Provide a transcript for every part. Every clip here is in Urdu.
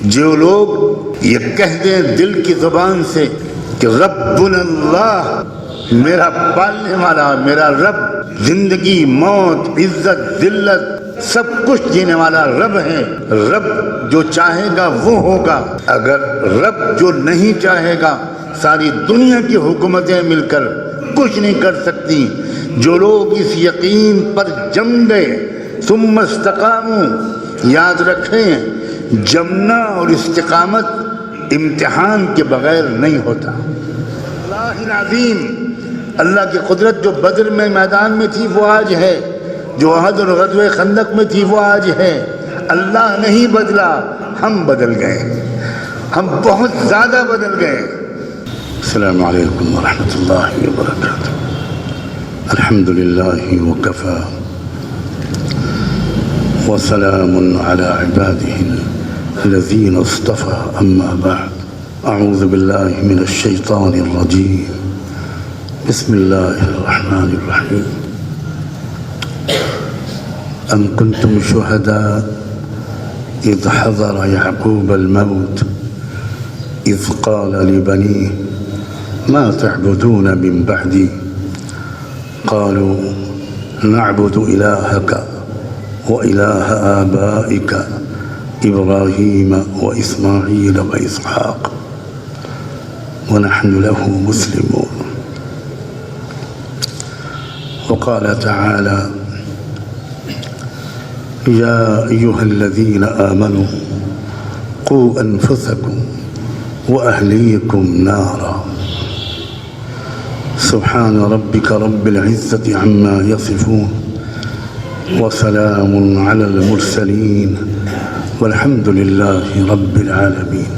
جو لوگ یہ کہہ دیں دل کی زبان سے کہ ربنا اللہ، میرا پالنے والا، میرا رب، زندگی موت عزت ذلت سب کچھ دینے والا رب ہے، رب جو چاہے گا وہ ہوگا، اگر رب جو نہیں چاہے گا ساری دنیا کی حکومتیں مل کر کچھ نہیں کر سکتی۔ جو لوگ اس یقین پر جم گئے ثم استقاموا، یاد رکھیں جمنا اور استقامت امتحان کے بغیر نہیں ہوتا۔ اللہ العظیم، اللہ کی قدرت جو بدر میں میدان میں تھی وہ آج ہے، جو احد اور غزوہ خندق میں تھی وہ آج ہے۔ اللہ نہیں بدلا، ہم بدل گئے، ہم بہت زیادہ بدل گئے۔ السلام علیکم ورحمۃ اللہ وبرکاتہ۔ الحمد للہ وکفی وسلام علی عباده الذین اصطفى، اما بعد، اعوذ باللہ من الشیطان الرجیم، بسم اللہ الرحمن الرحیم۔ ام کنتم شہداء اذ حضر یعقوب الموت اذ قال لبنیہ ما تعبدون من بعدی قالوا نعبد الہک وإله آبائك إبراهيم وإسماعيل وإسحاق ونحن له مسلمون۔ وقال تعالى يا أيها الذين آمنوا قوا أنفسكم وأهليكم نارا، سبحان ربك رب العزة عما يصفون وسلام على المرسلين والحمد لله رب العالمين۔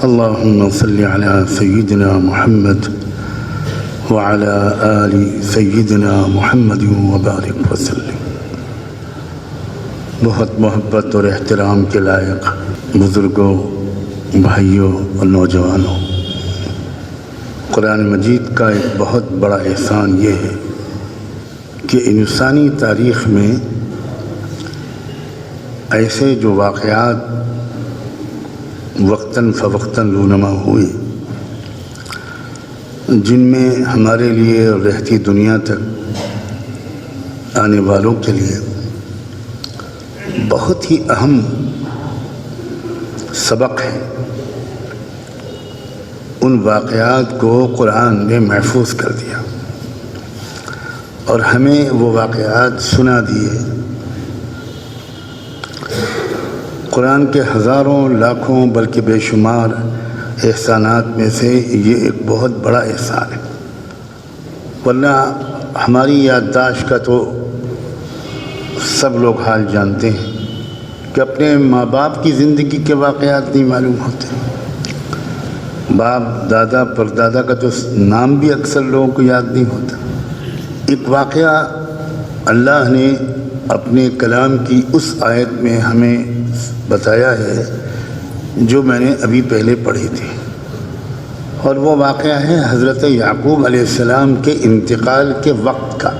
اللهم صل على سيدنا محمد وعلى آل سيدنا محمد وبارك وسلم۔ بہت محبت اور احترام کے لائق بزرگوں، بھائیوں اور نوجوانوں، قرآن مجید کا ایک بہت بڑا احسان یہ ہے کہ انسانی تاریخ میں ایسے جو واقعات وقتاً فوقتاً رونما ہوئے، جن میں ہمارے لیے رہتی دنیا تک آنے والوں کے لیے بہت ہی اہم سبق ہے، ان واقعات کو قرآن نے محفوظ کر دیا اور ہمیں وہ واقعات سنا دیے۔ قرآن کے ہزاروں لاکھوں بلکہ بے شمار احسانات میں سے یہ ایک بہت بڑا احسان ہے، ورنہ ہماری یادداشت کا تو سب لوگ حال جانتے ہیں کہ اپنے ماں باپ کی زندگی کے واقعات نہیں معلوم ہوتے، باپ دادا پردادا کا تو نام بھی اکثر لوگوں کو یاد نہیں ہوتا۔ ایک واقعہ اللہ نے اپنے کلام کی اس آیت میں ہمیں بتایا ہے جو میں نے ابھی پہلے پڑھی تھی، اور وہ واقعہ ہے حضرت یعقوب علیہ السلام کے انتقال کے وقت کا۔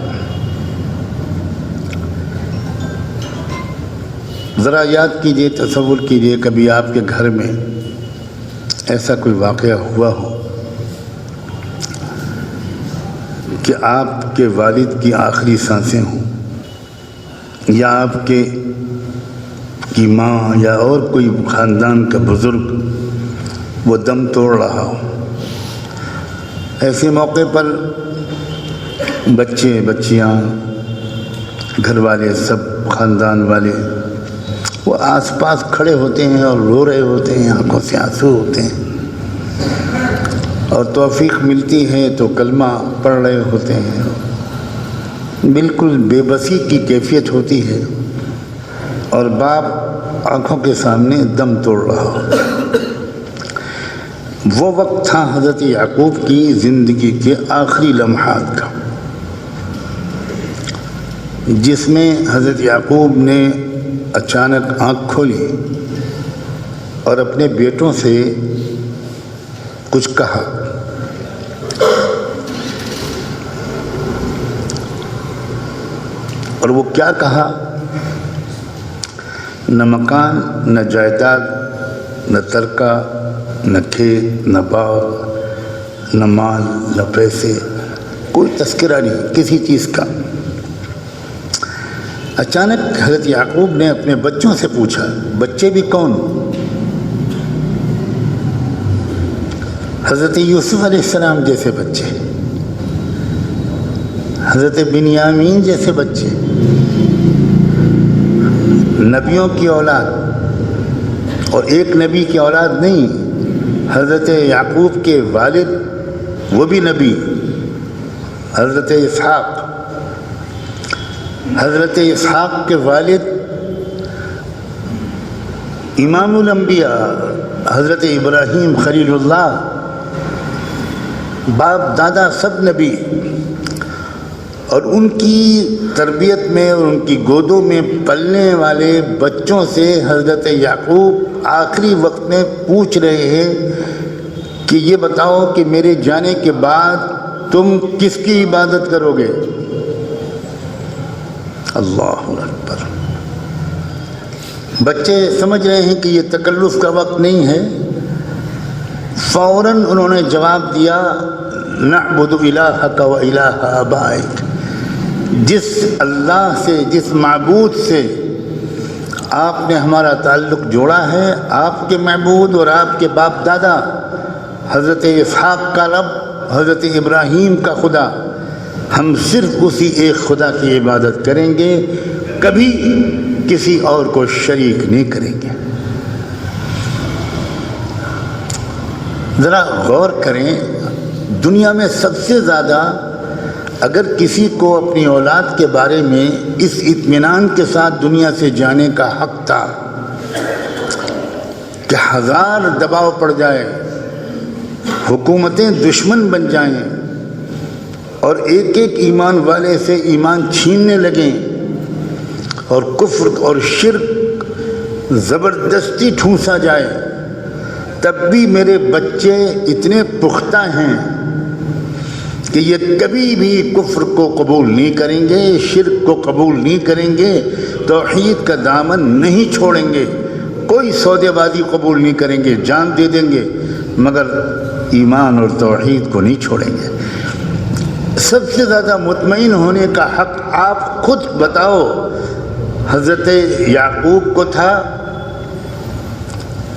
ذرا یاد کیجئے، تصور کیجئے کبھی آپ کے گھر میں ایسا کوئی واقعہ ہوا ہو کہ آپ کے والد کی آخری سانسیں ہوں، یا آپ کی ماں یا اور کوئی خاندان کا بزرگ وہ دم توڑ رہا ہو۔ ایسے موقع پر بچے بچیاں، گھر والے، سب خاندان والے وہ آس پاس کھڑے ہوتے ہیں اور رو رہے ہوتے ہیں، آنکھوں سے آنسو ہوتے ہیں، اور توفیق ملتی ہے تو کلمہ پڑھ رہے ہوتے ہیں، بالکل بے بسی کی کیفیت ہوتی ہے، اور باپ آنکھوں کے سامنے دم توڑ رہا ہو۔ وہ وقت تھا حضرت یعقوب کی زندگی کے آخری لمحات کا، جس میں حضرت یعقوب نے اچانک آنکھ کھولی اور اپنے بیٹوں سے کچھ کہا۔ اور وہ کیا کہا؟ نہ مکان، نہ جائیداد، نہ ترکہ، نہ کھیت، نہ باغ، نہ مال، نہ پیسے، کوئی تذکرہ نہیں کسی چیز کا۔ اچانک حضرت یعقوب نے اپنے بچوں سے پوچھا، بچے بھی کون؟ حضرت یوسف علیہ السلام جیسے بچے، حضرت بنیامین جیسے بچے، نبیوں کی اولاد، اور ایک نبی کی اولاد نہیں، حضرت یعقوب کے والد وہ بھی نبی، حضرت اسحاق، حضرت اسحاق کے والد امام الانبیاء حضرت ابراہیم خلیل اللہ، باپ دادا سب نبی، اور ان کی تربیت میں اور ان کی گودوں میں پلنے والے بچوں سے حضرت یعقوب آخری وقت میں پوچھ رہے ہیں کہ یہ بتاؤ کہ میرے جانے کے بعد تم کس کی عبادت کرو گے؟ اللہ اکبر۔ بچے سمجھ رہے ہیں کہ یہ تکلف کا وقت نہیں ہے، فوراً انہوں نے جواب دیا، نعبد الہک و الہ آبائک، جس اللہ سے، جس معبود سے آپ نے ہمارا تعلق جوڑا ہے، آپ کے معبود اور آپ کے باپ دادا، حضرت اسحاق کا رب، حضرت ابراہیم کا خدا، ہم صرف اسی ایک خدا کی عبادت کریں گے، کبھی کسی اور کو شریک نہیں کریں گے۔ ذرا غور کریں، دنیا میں سب سے زیادہ اگر کسی کو اپنی اولاد کے بارے میں اس اطمینان کے ساتھ دنیا سے جانے کا حق تھا کہ ہزار دباؤ پڑ جائے، حکومتیں دشمن بن جائیں اور ایک ایک ایمان والے سے ایمان چھیننے لگیں اور کفر اور شرک زبردستی ٹھونسا جائے، تب بھی میرے بچے اتنے پختہ ہیں کہ یہ کبھی بھی کفر کو قبول نہیں کریں گے، شرک کو قبول نہیں کریں گے، توحید کا دامن نہیں چھوڑیں گے، کوئی سودے بازی قبول نہیں کریں گے، جان دے دیں گے مگر ایمان اور توحید کو نہیں چھوڑیں گے۔ سب سے زیادہ مطمئن ہونے کا حق آپ خود بتاؤ، حضرت یعقوب کو تھا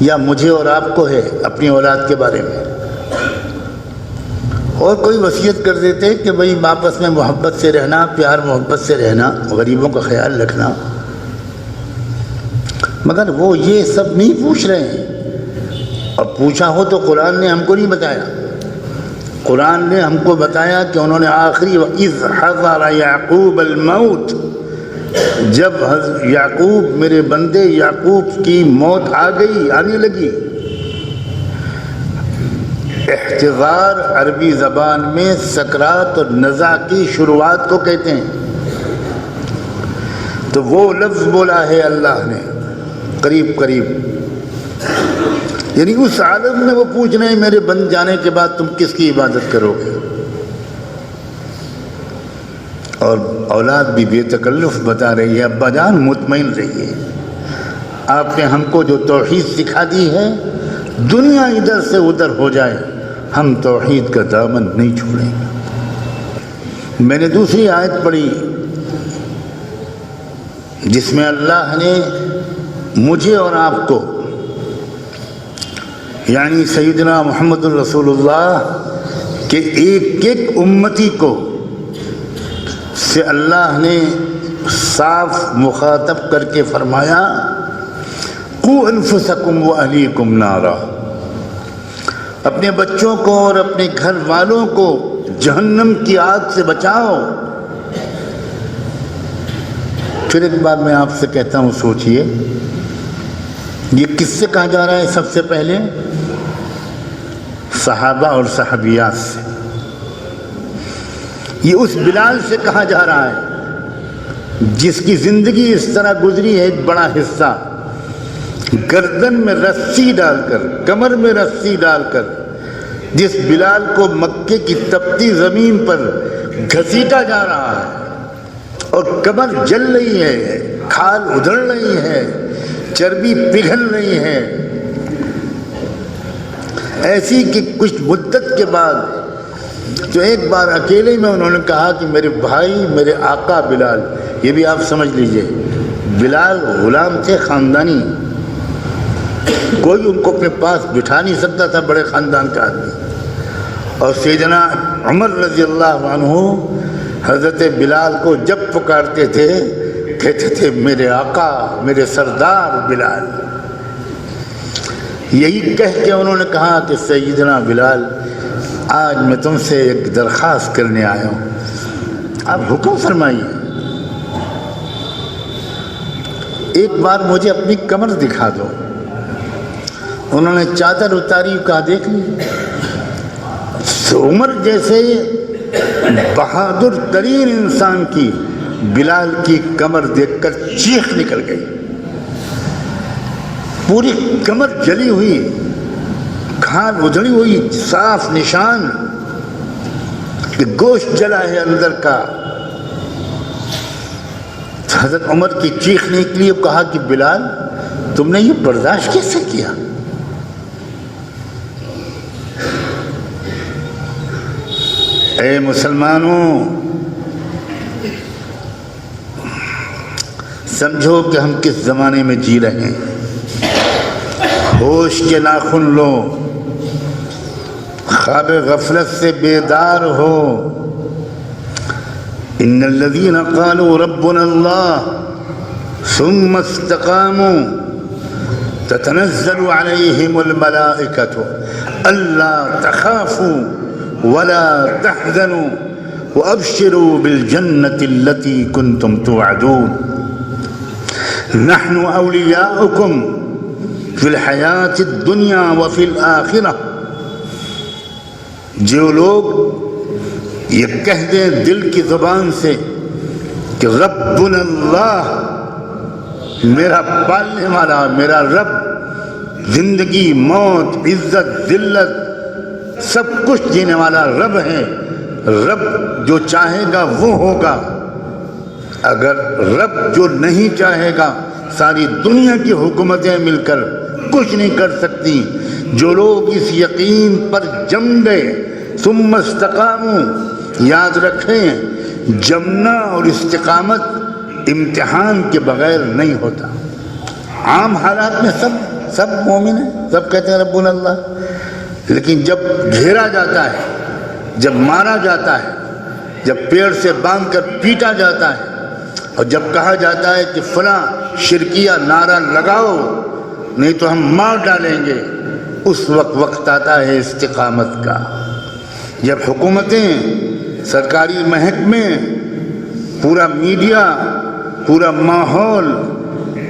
یا مجھے اور آپ کو ہے اپنی اولاد کے بارے میں؟ اور کوئی وصیت کر دیتے کہ بھئی آپس میں محبت سے رہنا، پیار محبت سے رہنا، غریبوں کا خیال رکھنا، مگر وہ یہ سب نہیں پوچھ رہے ہیں۔ اور پوچھا ہو تو قرآن نے ہم کو نہیں بتایا، قرآن نے ہم کو بتایا کہ انہوں نے آخری اذ حضر یعقوب الموت، جب یعقوب میرے بندے یعقوب کی موت آ گئی، آنے لگی۔ احتضار عربی زبان میں سکرات اور نزع کی شروعات کو کہتے ہیں، تو وہ لفظ بولا ہے اللہ نے قریب قریب، یعنی اس عالم میں وہ پوچھ رہے ہیں میرے بن جانے کے بعد تم کس کی عبادت کرو گے؟ اور اولاد بھی بے تکلف بتا رہی ہے، ابا جان مطمئن رہیے، آپ نے ہم کو جو توحید سکھا دی ہے، دنیا ادھر سے ادھر ہو جائے ہم توحید کا دامن نہیں چھوڑیں گے۔ میں نے دوسری آیت پڑھی جس میں اللہ نے مجھے اور آپ کو، یعنی سیدنا محمد الرسول اللہ کے ایک ایک امتی کو سے اللہ نے صاف مخاطب کر کے فرمایا، قُوا أَنفُسَكُمْ وَأَهْلِيكُمْ نَارًا، اپنے بچوں کو اور اپنے گھر والوں کو جہنم کی آگ سے بچاؤ۔ پھر ایک بات میں آپ سے کہتا ہوں، سوچئے یہ کس سے کہا جا رہا ہے؟ سب سے پہلے صحابہ اور صحابیات سے، یہ اس بلال سے کہا جا رہا ہے جس کی زندگی اس طرح گزری ہے، ایک بڑا حصہ گردن میں رسی ڈال کر، کمر میں رسی ڈال کر، جس بلال کو مکے کی تپتی زمین پر گھسیٹا جا رہا ہے اور کمر جل رہی ہے، کھال ادھڑ رہی ہے، چربی پگھل رہی ہے ایسی کہ کچھ مدت کے بعد تو ایک بار اکیلے میں انہوں نے کہا کہ میرے بھائی، میرے آقا بلال، یہ بھی آپ سمجھ لیجئے، بلال غلام تھے خاندانی، کوئی ان کو اپنے پاس بٹھا نہیں سکتا تھا، بڑے خاندان کا آدمی. اور سیدنا عمر رضی اللہ عنہ حضرت بلال کو جب پکارتے تھے کہتے تھے میرے آقا، میرے سردار بلال. یہی کہہ کے انہوں نے کہا کہ سیدنا بلال، آج میں تم سے ایک درخواست کرنے آیا ہوں، آپ حکم فرمائیے. ایک بار مجھے اپنی کمر دکھا دو. انہوں نے چادر اتاری، کہا دیکھ لی. عمر جیسے بہادر ترین انسان کی بلال کی کمر دیکھ کر چیخ نکل گئی. پوری کمر جلی ہوئی، کھال ادھڑی ہوئی، صاف نشان کہ گوشت جلا ہے اندر کا. حضرت عمر کی چیخ نکلی اور کہا کہ بلال، تم نے یہ برداشت کیسے کیا؟ اے مسلمانوں، سمجھو کہ ہم کس زمانے میں جی رہے ہیں. ہوش کے ناخن لو، خواب غفلت سے بیدار ہو. ان الذين قالوا ربنا الله ثم استقاموا تتنزل عليهم الملائكة الا تخافوا ولا تحزنوا وابشروا بالجنة التي كنتم توعدون نحن اولياؤكم في الحياة الدنيا وفي الآخرة. جو لوگ یہ کہہ دیں دل کی زبان سے کہ ربنا اللہ، میرا پالنے والا، میرا رب، زندگی، موت، عزت، ذلت، سب کچھ دینے والا رب ہے، رب جو چاہے گا وہ ہوگا. اگر رب جو نہیں چاہے گا ساری دنیا کی حکومتیں مل کر کچھ نہیں کر سکتی. جو لوگ اس یقین پر جم گئے، ثم استقاموا، یاد رکھیں جمنا اور استقامت امتحان کے بغیر نہیں ہوتا. عام حالات میں سب مومن ہیں، سب کہتے ہیں ربنا اللہ، لیکن جب گھیرا جاتا ہے، جب مارا جاتا ہے، جب پیڑ سے باندھ کر پیٹا جاتا ہے، اور جب کہا جاتا ہے کہ فلاں شرکیہ نعرہ لگاؤ نہیں تو ہم مار ڈالیں گے، اس وقت آتا ہے استقامت کا. جب حکومتیں، سرکاری محکمے، پورا میڈیا، پورا ماحول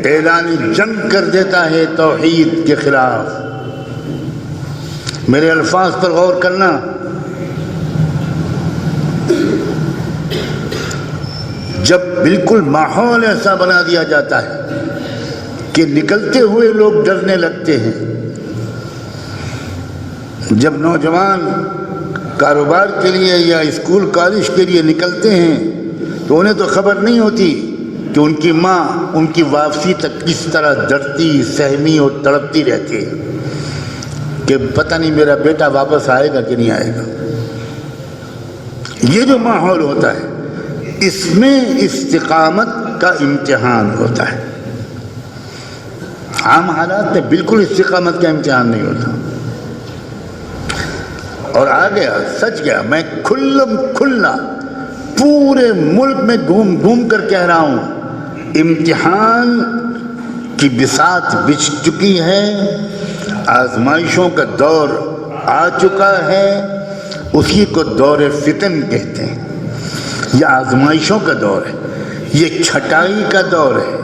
اعلان جنگ کر دیتا ہے توحید کے خلاف. میرے الفاظ پر غور کرنا. جب بالکل ماحول ایسا بنا دیا جاتا ہے کہ نکلتے ہوئے لوگ ڈرنے لگتے ہیں. جب نوجوان کاروبار کے لیے یا اسکول کالج کے لیے نکلتے ہیں تو انہیں تو خبر نہیں ہوتی کہ ان کی ماں ان کی واپسی تک کس طرح ڈرتی، سہمی اور تڑپتی رہتی ہے کہ پتہ نہیں میرا بیٹا واپس آئے گا کہ نہیں آئے گا. یہ جو ماحول ہوتا ہے اس میں استقامت کا امتحان ہوتا ہے. عام حالات میں بالکل استقامت کا امتحان نہیں ہوتا. اور آ گیا، سچ گیا، میں کھلا پورے ملک میں گھوم کر کہہ رہا ہوں، امتحان کی بساط بچھ چکی ہے، آزمائشوں کا دور آ چکا ہے. اسی کو دور فتن کہتے ہیں. یہ آزمائشوں کا دور ہے، یہ چھٹائی کا دور ہے.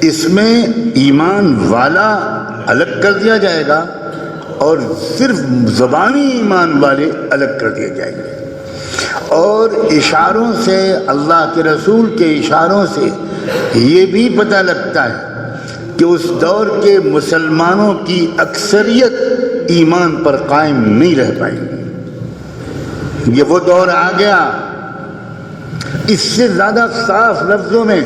اس میں ایمان والا الگ کر دیا جائے گا اور صرف زبانی ایمان والے الگ کر دیے جائیں گے. اور اشاروں سے، اللہ کے رسول کے اشاروں سے یہ بھی پتہ لگتا ہے کہ اس دور کے مسلمانوں کی اکثریت ایمان پر قائم نہیں رہ پائے گی. یہ وہ دور آ گیا. اس سے زیادہ صاف لفظوں میں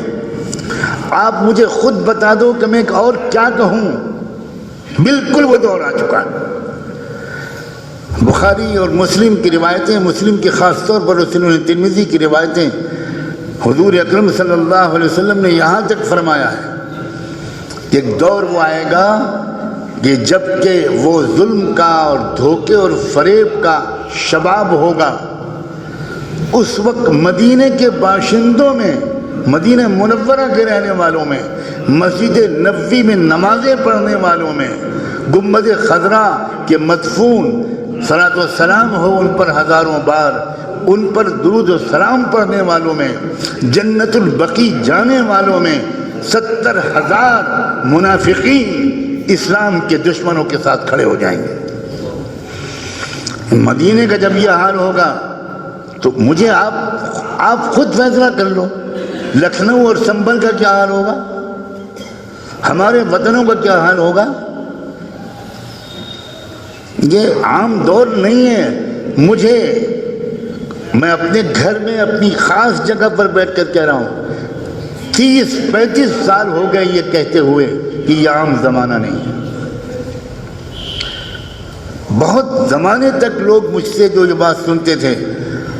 آپ مجھے خود بتا دو کہ میں اور کیا کہوں، بالکل وہ دور آ چکا۔ بخاری اور مسلم کی روایتیں، مسلم کی خاص طور پر سنن ترمذی کی روایتیں، حضور اکرم صلی اللہ علیہ وسلم نے یہاں تک فرمایا ہے کہ ایک دور وہ آئے گا کہ جب کہ وہ ظلم کا اور دھوکے اور فریب کا شباب ہوگا، اس وقت مدینے کے باشندوں میں، مدینہ منورہ کے رہنے والوں میں، مسجد نبوی میں نمازیں پڑھنے والوں میں، گنبد خضرا کے مدفون صلاۃ و سلام ہو ان پر ہزاروں بار، ان پر درود و سلام پڑھنے والوں میں، جنت البقیع جانے والوں میں 70,000 منافقین اسلام کے دشمنوں کے ساتھ کھڑے ہو جائیں گے۔ مدینے کا جب یہ حال ہوگا تو مجھے آپ خود فیصلہ کر لو، لکھنؤ اور سنبل کا کیا حال ہوگا، ہمارے وطنوں کا کیا حال ہوگا۔ یہ عام دور نہیں ہے، میں اپنے گھر میں اپنی خاص جگہ پر بیٹھ کر کہہ رہا ہوں، 30-35 سال ہو گئے یہ کہتے ہوئے کہ یہ عام زمانہ نہیں ہے۔ بہت زمانے تک لوگ مجھ سے جو یہ بات سنتے تھے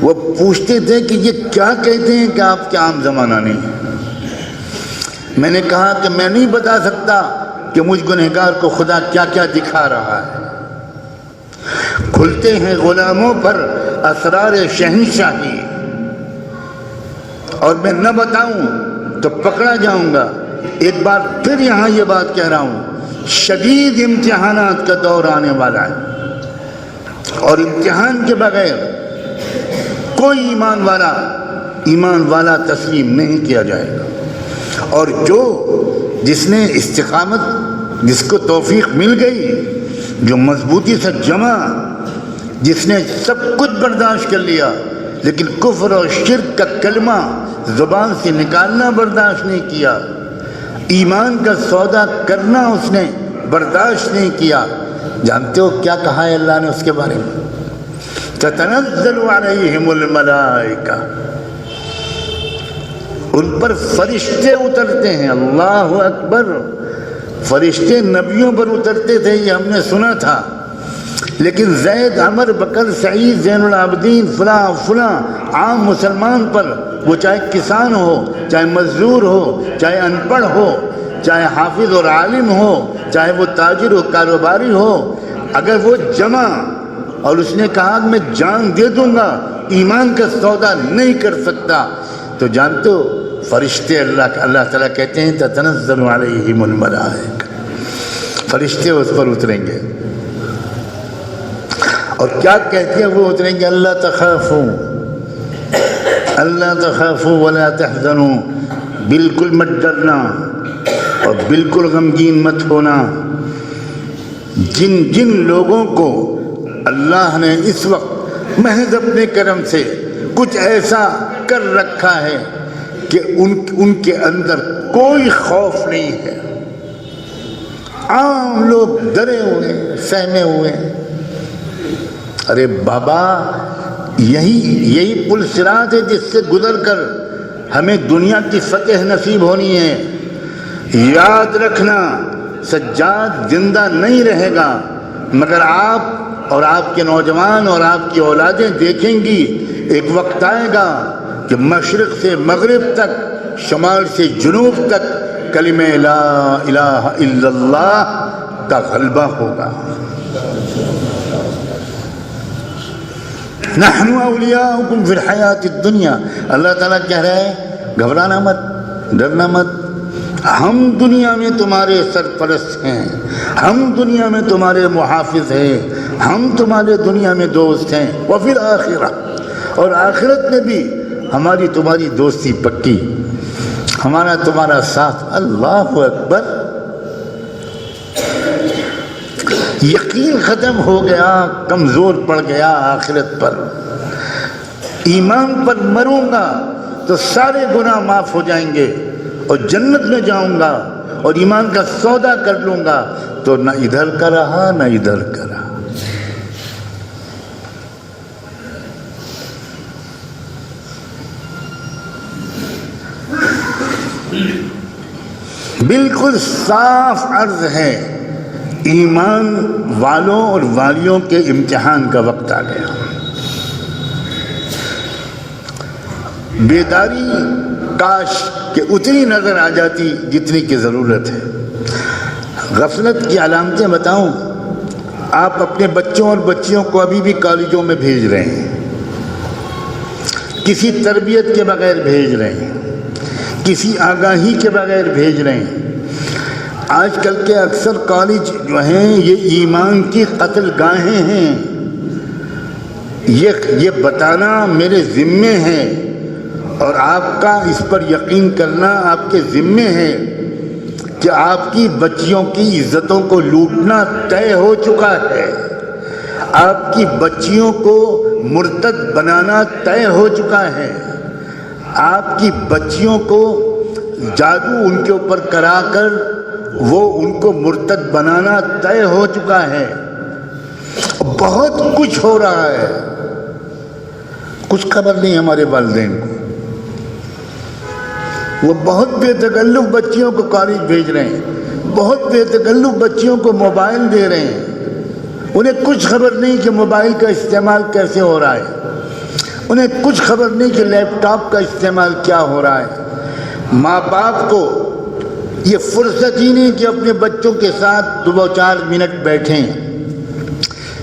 وہ پوچھتے تھے کہ یہ کیا کہتے ہیں کہ آپ کے عام زمانہ نہیں ہے۔ میں نے کہا کہ میں نہیں بتا سکتا کہ مجھ گنہگار کو خدا کیا کیا دکھا رہا ہے۔ کھلتے ہیں غلاموں پر اسرار شہنشاہی، اور میں نہ بتاؤں تو پکڑا جاؤں گا۔ ایک بار پھر یہاں یہ بات کہہ رہا ہوں، شدید امتحانات کا دور آنے والا ہے، اور امتحان کے بغیر کوئی ایمان والا تسلیم نہیں کیا جائے گا۔ اور جس نے استقامت، جس کو توفیق مل گئی، جو مضبوطی سے جمع، جس نے سب کچھ برداشت کر لیا لیکن کفر اور شرک کا کلمہ زبان سے نکالنا برداشت نہیں کیا، ایمان کا سودا کرنا اس نے برداشت نہیں کیا، جانتے ہو کیا کہا ہے اللہ نے اس کے بارے میں؟ تتنزل علیہم الملائکہ، ان پر فرشتے اترتے ہیں۔ اللہ اکبر، فرشتے نبیوں پر اترتے تھے یہ ہم نے سنا تھا، لیکن زید، عمر، بکر، سعید، زین العابدین، فلاں عام مسلمان پر، وہ چاہے کسان ہو، چاہے مزدور ہو، چاہے ان پڑھ ہو، چاہے حافظ اور عالم ہو، چاہے وہ تاجر و کاروباری ہو، اگر وہ جمع اور اس نے کہا کہ میں جان دے دوں گا، ایمان کا سودا نہیں کر سکتا، تو جانتے ہو فرشتے اللہ تعالیٰ کہتے ہیں تتنزل علیہم الملائکہ، فرشتے اس پر اتریں گے، اور کیا کہتے ہیں وہ اتریں گے؟ اللہ تخافوا ولا تحزنوا، بالکل مت ڈرنا اور بالکل غمگین مت ہونا۔ جن لوگوں کو اللہ نے اس وقت محض اپنے کرم سے کچھ ایسا کر رکھا ہے کہ ان کے اندر کوئی خوف نہیں ہے، عام لوگ ڈرے ہوئے، سہمے ہوئے۔ ارے بابا، یہی پل صراط ہے جس سے گزر کر ہمیں دنیا کی فتح نصیب ہونی ہے۔ یاد رکھنا، سجاد زندہ نہیں رہے گا، مگر آپ اور آپ کے نوجوان اور آپ کی اولادیں دیکھیں گی، ایک وقت آئے گا کہ مشرق سے مغرب تک، شمال سے جنوب تک کلمہ لا الہ الا اللہ کا غلبہ ہوگا۔ نحن اولیاؤکم فی الحیات الدنیا، اللہ تعالیٰ کہہ رہے ہیں گھبرانا مت، ڈرنا مت، ہم دنیا میں تمہارے سرپرست ہیں، ہم دنیا میں تمہارے محافظ ہیں، ہم تمہارے دنیا میں دوست ہیں، وفی الآخرہ، اور آخرت میں بھی ہماری تمہاری دوستی پکی، ہمارا تمہارا ساتھ۔ اللہ اکبر، یقین ختم ہو گیا، کمزور پڑ گیا آخرت پر۔ ایمان پر مروں گا تو سارے گناہ معاف ہو جائیں گے اور جنت میں جاؤں گا، اور ایمان کا سودا کر لوں گا تو نہ ادھر کا رہا نہ ادھر کا رہا۔ بالکل صاف عرض ہے، ایمان والوں اور والیوں کے امتحان کا وقت آ گیا۔ بیداری کاش کہ اتنی نظر آ جاتی جتنی کی ضرورت ہے۔ غفلت کی علامتیں بتاؤں، آپ اپنے بچوں اور بچیوں کو ابھی بھی کالجوں میں بھیج رہے ہیں، کسی تربیت کے بغیر بھیج رہے ہیں، کسی آگاہی کے بغیر بھیج رہے ہیں۔ آج کل کے اکثر کالج جو ہیں یہ ایمان کی قتل گاہیں ہیں۔ یہ بتانا میرے ذمے ہے اور آپ کا اس پر یقین کرنا آپ کے ذمے ہے کہ آپ کی بچیوں کی عزتوں کو لوٹنا طے ہو چکا ہے، آپ کی بچیوں کو مرتد بنانا طے ہو چکا ہے، آپ کی بچیوں کو جادو ان کے اوپر کرا کر وہ ان کو مرتد بنانا طے ہو چکا ہے۔ بہت کچھ ہو رہا ہے، کچھ خبر نہیں ہمارے والدین کو۔ وہ بہت بے تکلف بچیوں کو کالج بھیج رہے ہیں، بہت بے تکلف بچیوں کو موبائل دے رہے ہیں، انہیں کچھ خبر نہیں کہ موبائل کا استعمال کیسے ہو رہا ہے، انہیں کچھ خبر نہیں کہ لیپ ٹاپ کا استعمال کیا ہو رہا ہے۔ ماں باپ کو یہ فرصت ہی نہیں کہ اپنے بچوں کے ساتھ 2-4 منٹ بیٹھیں۔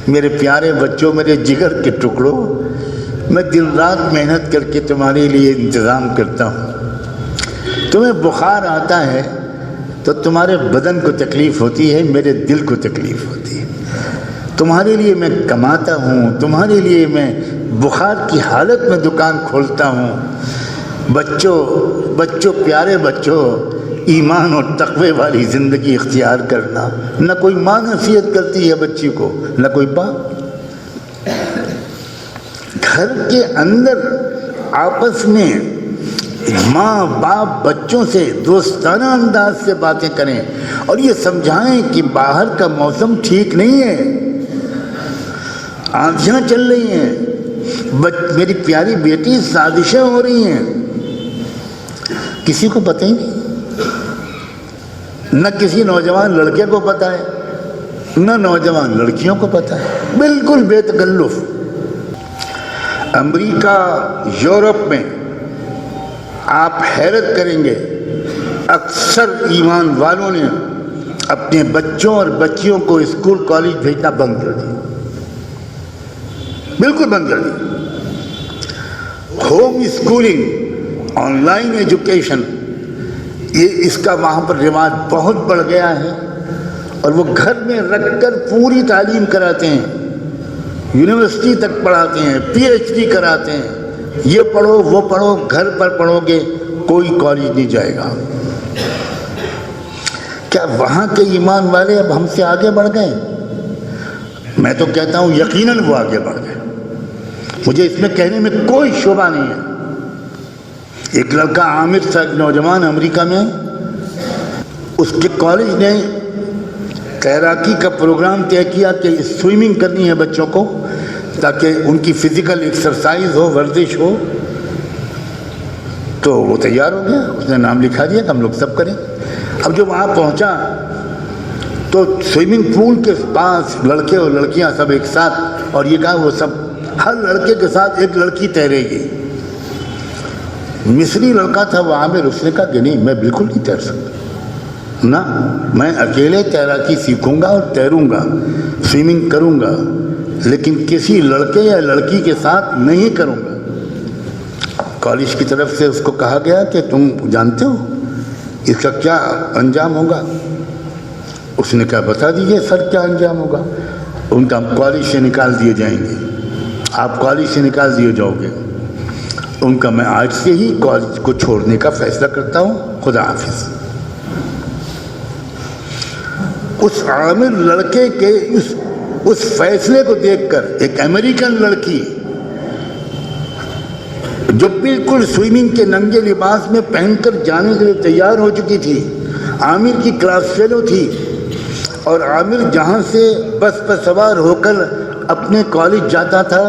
میرے پیارے بچوں، میرے جگر کے ٹکڑوں، میں دن رات محنت کر کے تمہارے لیے انتظام کرتا ہوں۔ تمہیں بخار آتا ہے تو تمہارے بدن کو تکلیف ہوتی ہے، میرے دل کو تکلیف ہوتی ہے۔ تمہارے لیے میں کماتا ہوں، تمہارے لیے میں بخار کی حالت میں دکان کھولتا ہوں۔ بچوں پیارے بچوں، ایمان اور تقوی والی زندگی اختیار کرنا۔ نہ کوئی ماں نصیحت کرتی ہے بچی کو، نہ کوئی باپ۔ گھر کے اندر آپس میں ماں باپ بچوں سے دوستانہ انداز سے باتیں کریں اور یہ سمجھائیں کہ باہر کا موسم ٹھیک نہیں ہے، آندھیاں چل رہی ہیں، میری پیاری بیٹی سازشیں ہو رہی ہیں۔ کسی کو پتہ ہی نہیں، نہ کسی نوجوان لڑکے کو پتہ ہے، نہ نوجوان لڑکیوں کو پتہ ہے، بالکل بے تکلف۔ امریکہ، یورپ میں آپ حیرت کریں گے، اکثر ایمان والوں نے اپنے بچوں اور بچیوں کو اسکول کالج بھیجنا بند کر دیا، بالکل بند کر دیا۔ Home schooling, online education, اس کا وہاں پر رواج بہت بڑھ گیا ہے اور وہ گھر میں رکھ کر پوری تعلیم کراتے ہیں، یونیورسٹی تک پڑھاتے ہیں، PhD کراتے ہیں۔ یہ پڑھو وہ پڑھو، گھر پر پڑھو گے، کوئی کالج نہیں جائے گا۔ کیا وہاں کے ایمان والے اب ہم سے آگے بڑھ گئے؟ میں تو کہتا ہوں یقیناً وہ آگے بڑھ گئے، مجھے اس میں کہنے میں کوئی شبہ نہیں ہے۔ ایک لڑکا عامر تھا، ایک نوجوان امریکہ میں، اس کے کالج نے تیراکی کا پروگرام طے کیا کہ سوئمنگ کرنی ہے بچوں کو تاکہ ان کی فزیکل ایکسرسائز ہو، ورزش ہو۔ تو وہ تیار ہو گیا، اس نے نام لکھا دیا کہ ہم لوگ سب کریں۔ اب جو وہاں پہنچا تو سوئمنگ پول کے پاس لڑکے اور لڑکیاں سب ایک ساتھ، اور یہ کہا وہ سب ہر لڑکے کے ساتھ ایک لڑکی تیرے گی۔ مصری لڑکا تھا وہ عامر، اس نے کہا کہ نہیں، میں بالکل نہیں تیر سکتا، نہ میں اکیلے تیراکی سیکھوں گا اور تیروں گا، سوئمنگ کروں گا، لیکن کسی لڑکے یا لڑکی کے ساتھ نہیں کروں گا۔ کالج کی طرف سے اس کو کہا گیا کہ تم جانتے ہو اس کا کیا انجام ہوگا؟ اس نے کہا بتا دیجئے سر کیا انجام ہوگا؟ ان کا کالج سے نکال دیے جائیں گے، آپ کالج سے نکال دیے جاؤ گے۔ ان کا میں آج سے ہی کالج کو چھوڑنے کا فیصلہ کرتا ہوں، خدا حافظ۔ اس عامر لڑکے کے اس فیصلے کو دیکھ کر ایک امریکن لڑکی جو بالکل سوئمنگ کے ننگے لباس میں پہن کر جانے کے لیے تیار ہو چکی تھی، عامر کی کلاس فیلو تھی، اور عامر جہاں سے بس پر سوار ہو کر اپنے کالج جاتا تھا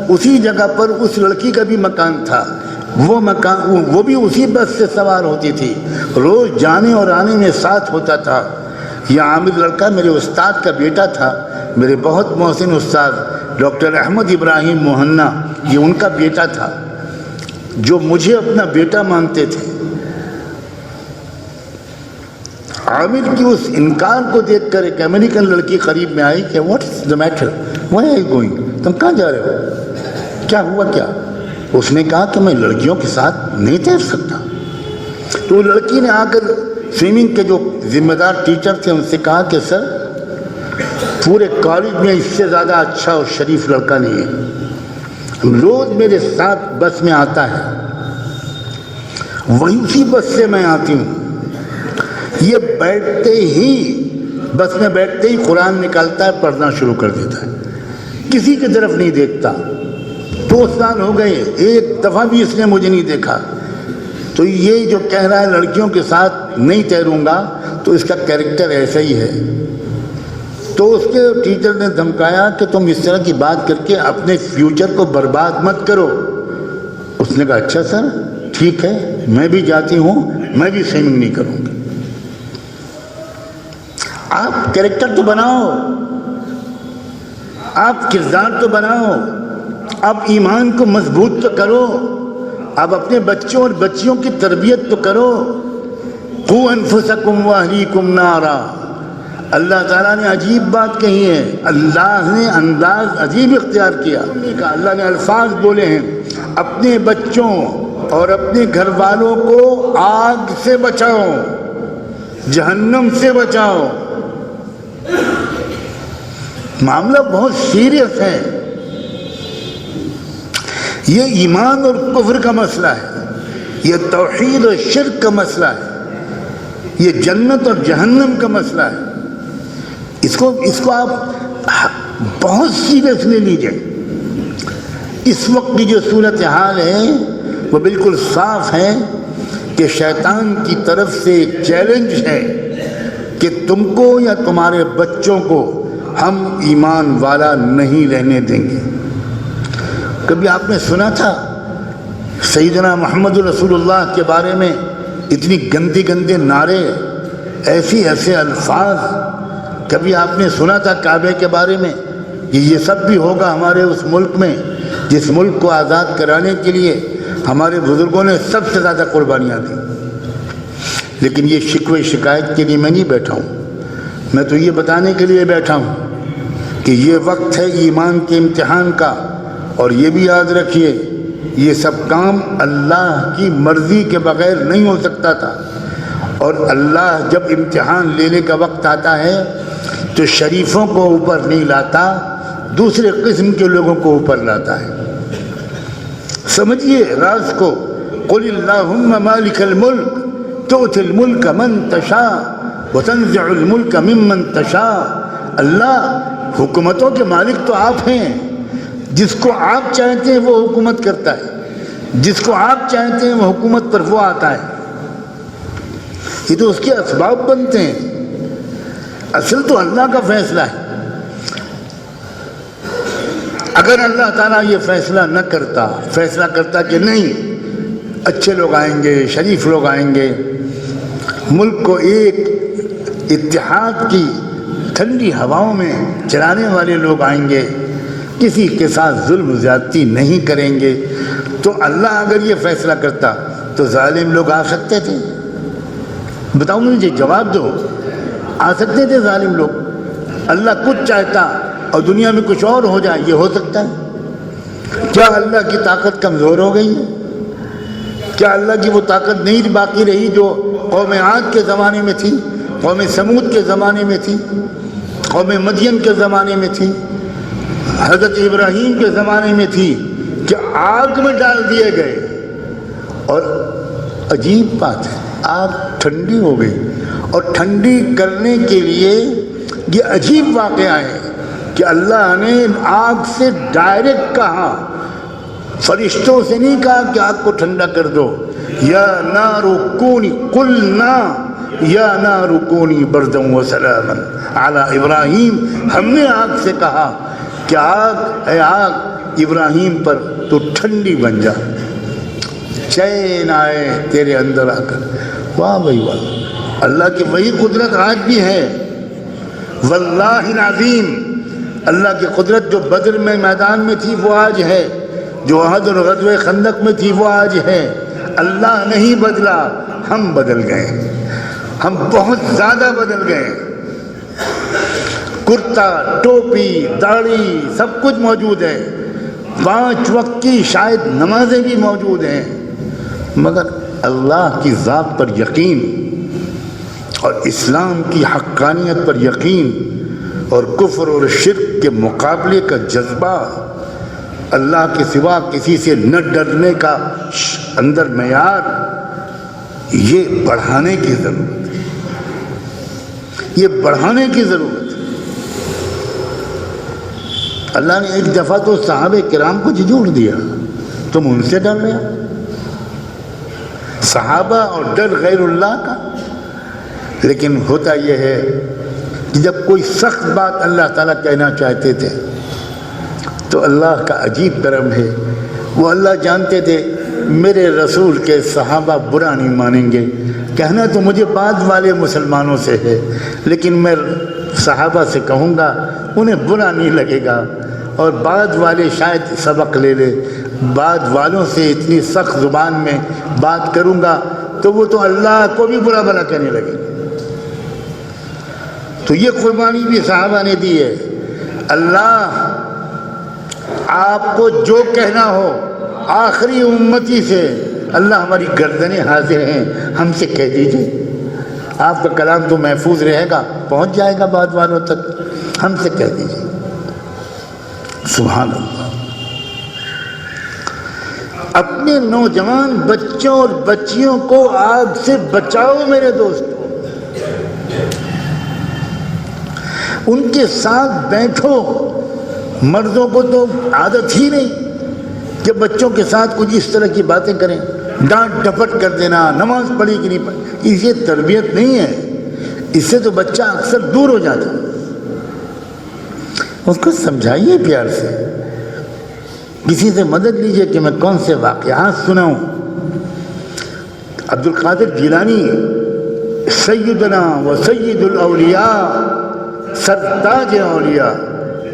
اسی جگہ پر اس لڑکی کا بھی مکان تھا، وہ مکان وہ بھی اسی بس سے سوار ہوتی تھی، روز جانے اور آنے میں ساتھ ہوتا تھا۔ یہ عامر لڑکا میرے استاد کا بیٹا تھا، میرے بہت محسن استاد ڈاکٹر احمد ابراہیم موہنا، یہ ان کا بیٹا تھا جو مجھے اپنا بیٹا مانتے تھے۔ عامر کی اس انکار کو دیکھ کر ایک امریکن لڑکی قریب میں آئی کہ واٹ از دا میٹر، وہاں آر یو گوئنگ، تم کہاں جا رہے ہو، کیا ہوا کیا؟ اس نے کہا کہ میں لڑکیوں کے ساتھ نہیں تیر سکتا۔ تو وہ لڑکی نے آ کر سوئمنگ کے جو ذمہ دار ٹیچر تھے ان سے کہا کہ سر پورے کالج میں اس سے زیادہ اچھا اور شریف لڑکا نہیں ہے، روز میرے ساتھ بس میں آتا ہے، وہی اسی بس سے میں آتی ہوں، یہ بیٹھتے ہی بس میں بیٹھتے ہی قرآن نکالتا ہے، پڑھنا شروع کر دیتا ہے، کسی کی طرف نہیں دیکھتا۔ 2 سال ہو گئے، ایک دفعہ بھی اس نے مجھے نہیں دیکھا۔ تو یہ جو کہہ رہا ہے لڑکیوں کے ساتھ نہیں تیروں گا، تو اس کا کیریکٹر ایسا ہی ہے۔ تو اس کے ٹیچر نے دھمکایا کہ تم اس طرح کی بات کر کے اپنے فیوچر کو برباد مت کرو۔ اس نے کہا اچھا سر ٹھیک ہے، میں بھی جاتی ہوں، میں بھی سوئمنگ نہیں کروں گی۔ آپ کیریکٹر تو بناؤ، آپ کردار تو بناؤ، آپ ایمان کو مضبوط تو کرو، آپ اپنے بچوں اور بچیوں کی تربیت تو کرو۔ قُوْ أَنفُسَكُمْ وَأَهْلِيكُمْ نَارًا۔ اللہ تعالیٰ نے عجیب بات کہی ہے، اللہ نے انداز عجیب اختیار کیا۔ اللہ نے الفاظ بولے ہیں، اپنے بچوں اور اپنے گھر والوں کو آگ سے بچاؤ، جہنم سے بچاؤ۔ معاملہ بہت سیریس ہے، یہ ایمان اور کفر کا مسئلہ ہے، یہ توحید اور شرک کا مسئلہ ہے، یہ جنت اور جہنم کا مسئلہ ہے۔ اس کو آپ بہت سیریس لے لیجئے۔ اس وقت کی جو صورتحال ہے وہ بالکل صاف ہے کہ شیطان کی طرف سے ایک چیلنج ہے کہ تم کو یا تمہارے بچوں کو ہم ایمان والا نہیں رہنے دیں گے۔ کبھی آپ نے سنا تھا سیدنا محمد رسول اللہ کے بارے میں اتنی گندے گندے نعرے، ایسے الفاظ؟ کبھی آپ نے سنا تھا کعبے کے بارے میں کہ یہ سب بھی ہوگا ہمارے اس ملک میں جس ملک کو آزاد کرانے کے لیے ہمارے بزرگوں نے سب سے زیادہ قربانیاں دیں؟ لیکن یہ شکوے شکایت کے لیے میں نہیں بیٹھا ہوں، میں تو یہ بتانے کے لیے بیٹھا ہوں کہ یہ وقت ہے ایمان کے امتحان کا، اور یہ بھی یاد رکھیے یہ سب کام اللہ کی مرضی کے بغیر نہیں ہو سکتا تھا، اور اللہ جب امتحان لینے کا وقت آتا ہے تو شریفوں کو اوپر نہیں لاتا، دوسرے قسم کے لوگوں کو اوپر لاتا ہے۔ سمجھیے راز کو، قل اللہم مالک الملک تؤتی الملک من تشاء وتنزع الملک ممن تشاء۔ اللہ حکومتوں کے مالک تو آپ ہیں، جس کو آپ چاہتے ہیں وہ حکومت کرتا ہے، جس کو آپ چاہتے ہیں وہ حکومت پر وہ آتا ہے۔ یہ تو اس کے اسباب بنتے ہیں، اصل تو اللہ کا فیصلہ ہے۔ اگر اللہ تعالیٰ یہ فیصلہ نہ کرتا، فیصلہ کرتا کہ نہیں اچھے لوگ آئیں گے، شریف لوگ آئیں گے، ملک کو ایک اتحاد کی ٹھنڈی ہواؤں میں چلانے والے لوگ آئیں گے، کسی کے ساتھ ظلم زیادتی نہیں کریں گے، تو اللہ اگر یہ فیصلہ کرتا تو ظالم لوگ آ سکتے تھے؟ بتاؤ مجھے، جواب دو، آ سکتے تھے ظالم لوگ؟ اللہ کچھ چاہتا اور دنیا میں کچھ اور ہو جائے، یہ ہو سکتا ہے؟ کیا اللہ کی طاقت کمزور ہو گئی ہے؟ کیا اللہ کی وہ طاقت نہیں باقی رہی جو قوم عاد کے زمانے میں تھی، قوم سمود کے زمانے میں تھی، قوم مدین کے زمانے میں تھی، حضرت ابراہیم کے زمانے میں تھی، کہ آگ میں ڈال دیے گئے؟ اور عجیب بات ہے، آگ ٹھنڈی ہو گئی، اور ٹھنڈی کرنے کے لیے یہ عجیب واقعہ ہے کہ اللہ نے آگ سے ڈائریکٹ کہا، فرشتوں سے نہیں کہا کہ آگ کو ٹھنڈا کر دو۔ یا نار کونی، قلنا یا نار کونی بردا وسلاما علی ابراہیم، ہم نے آگ سے کہا کہ آگ، اے آگ ابراہیم پر تو ٹھنڈی بن جا۔ چین آئے تیرے اندر آ کر. واہ بھائی واہ، اللہ کی وہی قدرت آج بھی ہے. واللہ العظیم، اللہ کی قدرت جو بدر میں میدان میں تھی وہ آج ہے، جو احد اور غزوہ خندق میں تھی وہ آج ہے. اللہ نہیں بدلا، ہم بدل گئے، ہم بہت زیادہ بدل گئے. کرتا، ٹوپی، داڑھی سب کچھ موجود ہے، 5 وقت کی شاید نمازیں بھی موجود ہیں، مگر اللہ کی ذات پر یقین اور اسلام کی حقانیت پر یقین اور کفر اور شرک کے مقابلے کا جذبہ، اللہ کے سوا کسی سے نہ ڈرنے کا اندر معیار، یہ بڑھانے کی ضرورت ہے، یہ بڑھانے کی ضرورت ہے. اللہ نے ایک دفعہ تو صحابہ کرام کو جھنجھوڑ دیا، تم ان سے ڈر رہے ہو. صحابہ اور ڈر غیر اللہ کا. لیکن ہوتا یہ ہے کہ جب کوئی سخت بات اللہ تعالیٰ کہنا چاہتے تھے تو اللہ کا عجیب کرم ہے، وہ اللہ جانتے تھے میرے رسول کے صحابہ برا نہیں مانیں گے. کہنا تو مجھے بعد والے مسلمانوں سے ہے، لیکن میں صحابہ سے کہوں گا انہیں برا نہیں لگے گا، اور بعد والے شاید سبق لے لے. بعد والوں سے اتنی سخت زبان میں بات کروں گا تو وہ تو اللہ کو بھی برا بھلا کہنے لگے. تو یہ قربانی بھی صحابہ نے دی ہے. اللہ آپ کو جو کہنا ہو آخری امتی سے، اللہ ہماری گردنیں حاضر ہیں، ہم سے کہہ دیجئے. آپ کا کلام تو محفوظ رہے گا، پہنچ جائے گا بعد والوں تک، ہم سے کہہ دیجئے. سبحان اللہ. اپنے نوجوان بچوں اور بچیوں کو آگ سے بچاؤ میرے دوستو. ان کے ساتھ بیٹھو. مردوں کو تو عادت ہی نہیں کہ بچوں کے ساتھ کچھ اس طرح کی باتیں کریں، ڈانٹ ڈپٹ کر دینا، نماز پڑھی کہ نہیں پڑھی. یہ تربیت نہیں ہے، اس سے تو بچہ اکثر دور ہو جاتا. اس کو سمجھائیے پیار سے، کسی سے مدد لیجئے کہ میں کون سے واقعات سناؤں. عبد القادر جیلانی سیدنا و سید الاولیاء، سرتاج اولیاء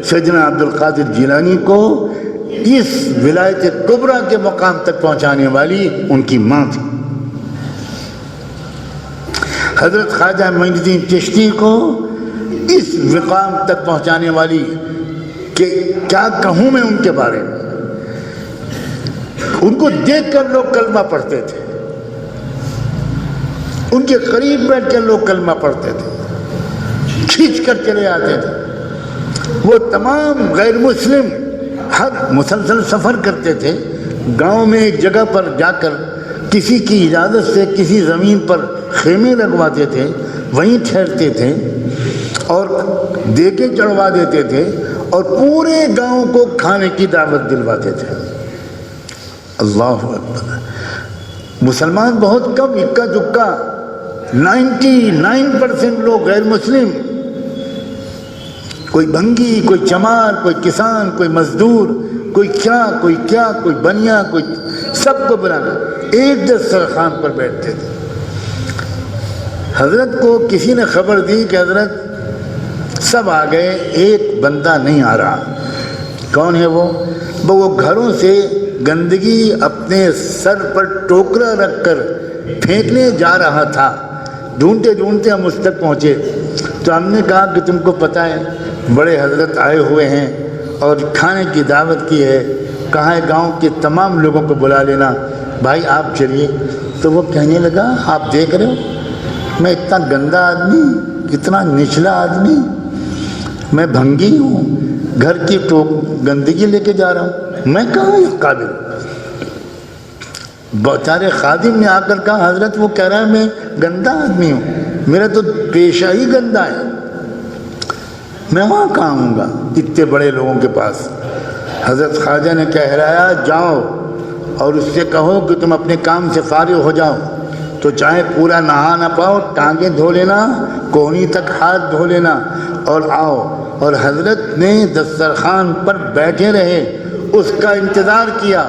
سیدنا عبد القادر جیلانی کو اس ولایت کبریٰ کے مقام تک پہنچانے والی ان کی ماں تھی. حضرت خواجہ معین الدین چشتی کو اس مقام تک پہنچانے والی کہ کیا کہوں میں ان کے بارے میں. ان کو دیکھ کر لوگ کلمہ پڑھتے تھے، ان کے قریب بیٹھ کر لوگ کلمہ پڑھتے تھے، کھینچ کر چلے آتے تھے. وہ تمام غیر مسلم ہر مسلسل سفر کرتے تھے. گاؤں میں ایک جگہ پر جا کر کسی کی اجازت سے کسی زمین پر خیمے لگواتے تھے، وہیں ٹھہرتے تھے اور دیگیں چڑھوا دیتے تھے اور پورے گاؤں کو کھانے کی دعوت دلواتے تھے. اللہ اکبر. مسلمان بہت کم، اکا دکا، 99% لوگ غیر مسلم. کوئی بھنگی، کوئی چمار، کوئی کسان، کوئی مزدور، کوئی کیا، کوئی بنیا، کوئی سب کو بنا کر ایک دسترخوان پر بیٹھتے تھے. حضرت کو کسی نے خبر دی کہ حضرت سب آ گئے، ایک بندہ نہیں آ رہا. کون ہے وہ؟ وہ گھروں سے گندگی اپنے سر پر ٹوکرا رکھ کر پھینکنے جا رہا تھا. ڈھونڈتے ڈھونڈتے ہم اس تک پہنچے تو ہم نے کہا کہ تم کو پتہ ہے بڑے حضرت آئے ہوئے ہیں اور کھانے کی دعوت کی ہے، کہاں ہے گاؤں کے تمام لوگوں کو بلا لینا، بھائی آپ چلیے. تو وہ کہنے لگا آپ دیکھ رہے ہو میں اتنا گندا آدمی، اتنا نچلا آدمی، میں بھنگی ہوں، گھر کی گندگی لے کے جا رہا ہوں، میں کہاں اس قابل. بیچارے خادم نے آ کر کہا حضرت وہ کہہ رہا ہے میں گندا آدمی ہوں، میرا تو پیشہ ہی گندا ہے، میں وہاں کہاں ہوں گا اتنے بڑے لوگوں کے پاس. حضرت خواجہ نے کہرایا جاؤ اور اس سے کہو کہ تم اپنے کام سے فارغ ہو جاؤ. تو چاہے پورا نہا نہ پاؤ، ٹانگیں دھو لینا، کونی تک ہاتھ دھو لینا اور آؤ. اور حضرت نے دسترخوان پر بیٹھے رہے، اس کا انتظار کیا.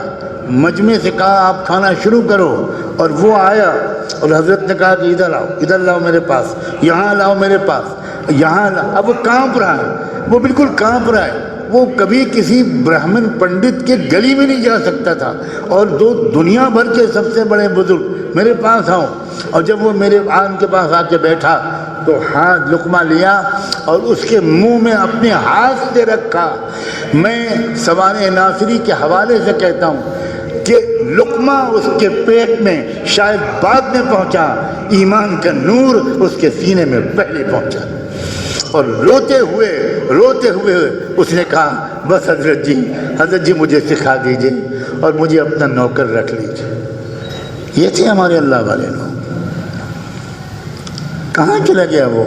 مجمع سے کہا آپ کھانا شروع کرو، اور وہ آیا اور حضرت نے کہا کہ ادھر آؤ، ادھر لاؤ میرے پاس، یہاں لاؤ میرے پاس، یہاں لاؤ۔ اب وہ کانپ رہا ہے، وہ بالکل کانپ رہا ہے، وہ کبھی کسی برہمن پنڈت کے گلی میں نہیں جا سکتا تھا، اور دنیا بھر کے سب سے بڑے بزرگ میرے پاس آؤ۔ اور جب وہ میرے ان کے پاس آ کے بیٹھا تو ہاتھ لقمہ لیا اور اس کے منہ میں اپنے ہاتھ سے رکھا۔ میں سوانح ناصری کے حوالے سے کہتا ہوں کہ لقمہ اس کے پیٹ میں شاید بعد میں پہنچا، ایمان کا نور اس کے سینے میں پہلے پہنچا۔ اور روتے ہوئے اس نے کہا بس حضرت جی مجھے سکھا دیجئے اور مجھے اپنا نوکر رکھ لیجئے۔ یہ تھے ہمارے اللہ والے لوگ۔ کہاں چلا گیا وہ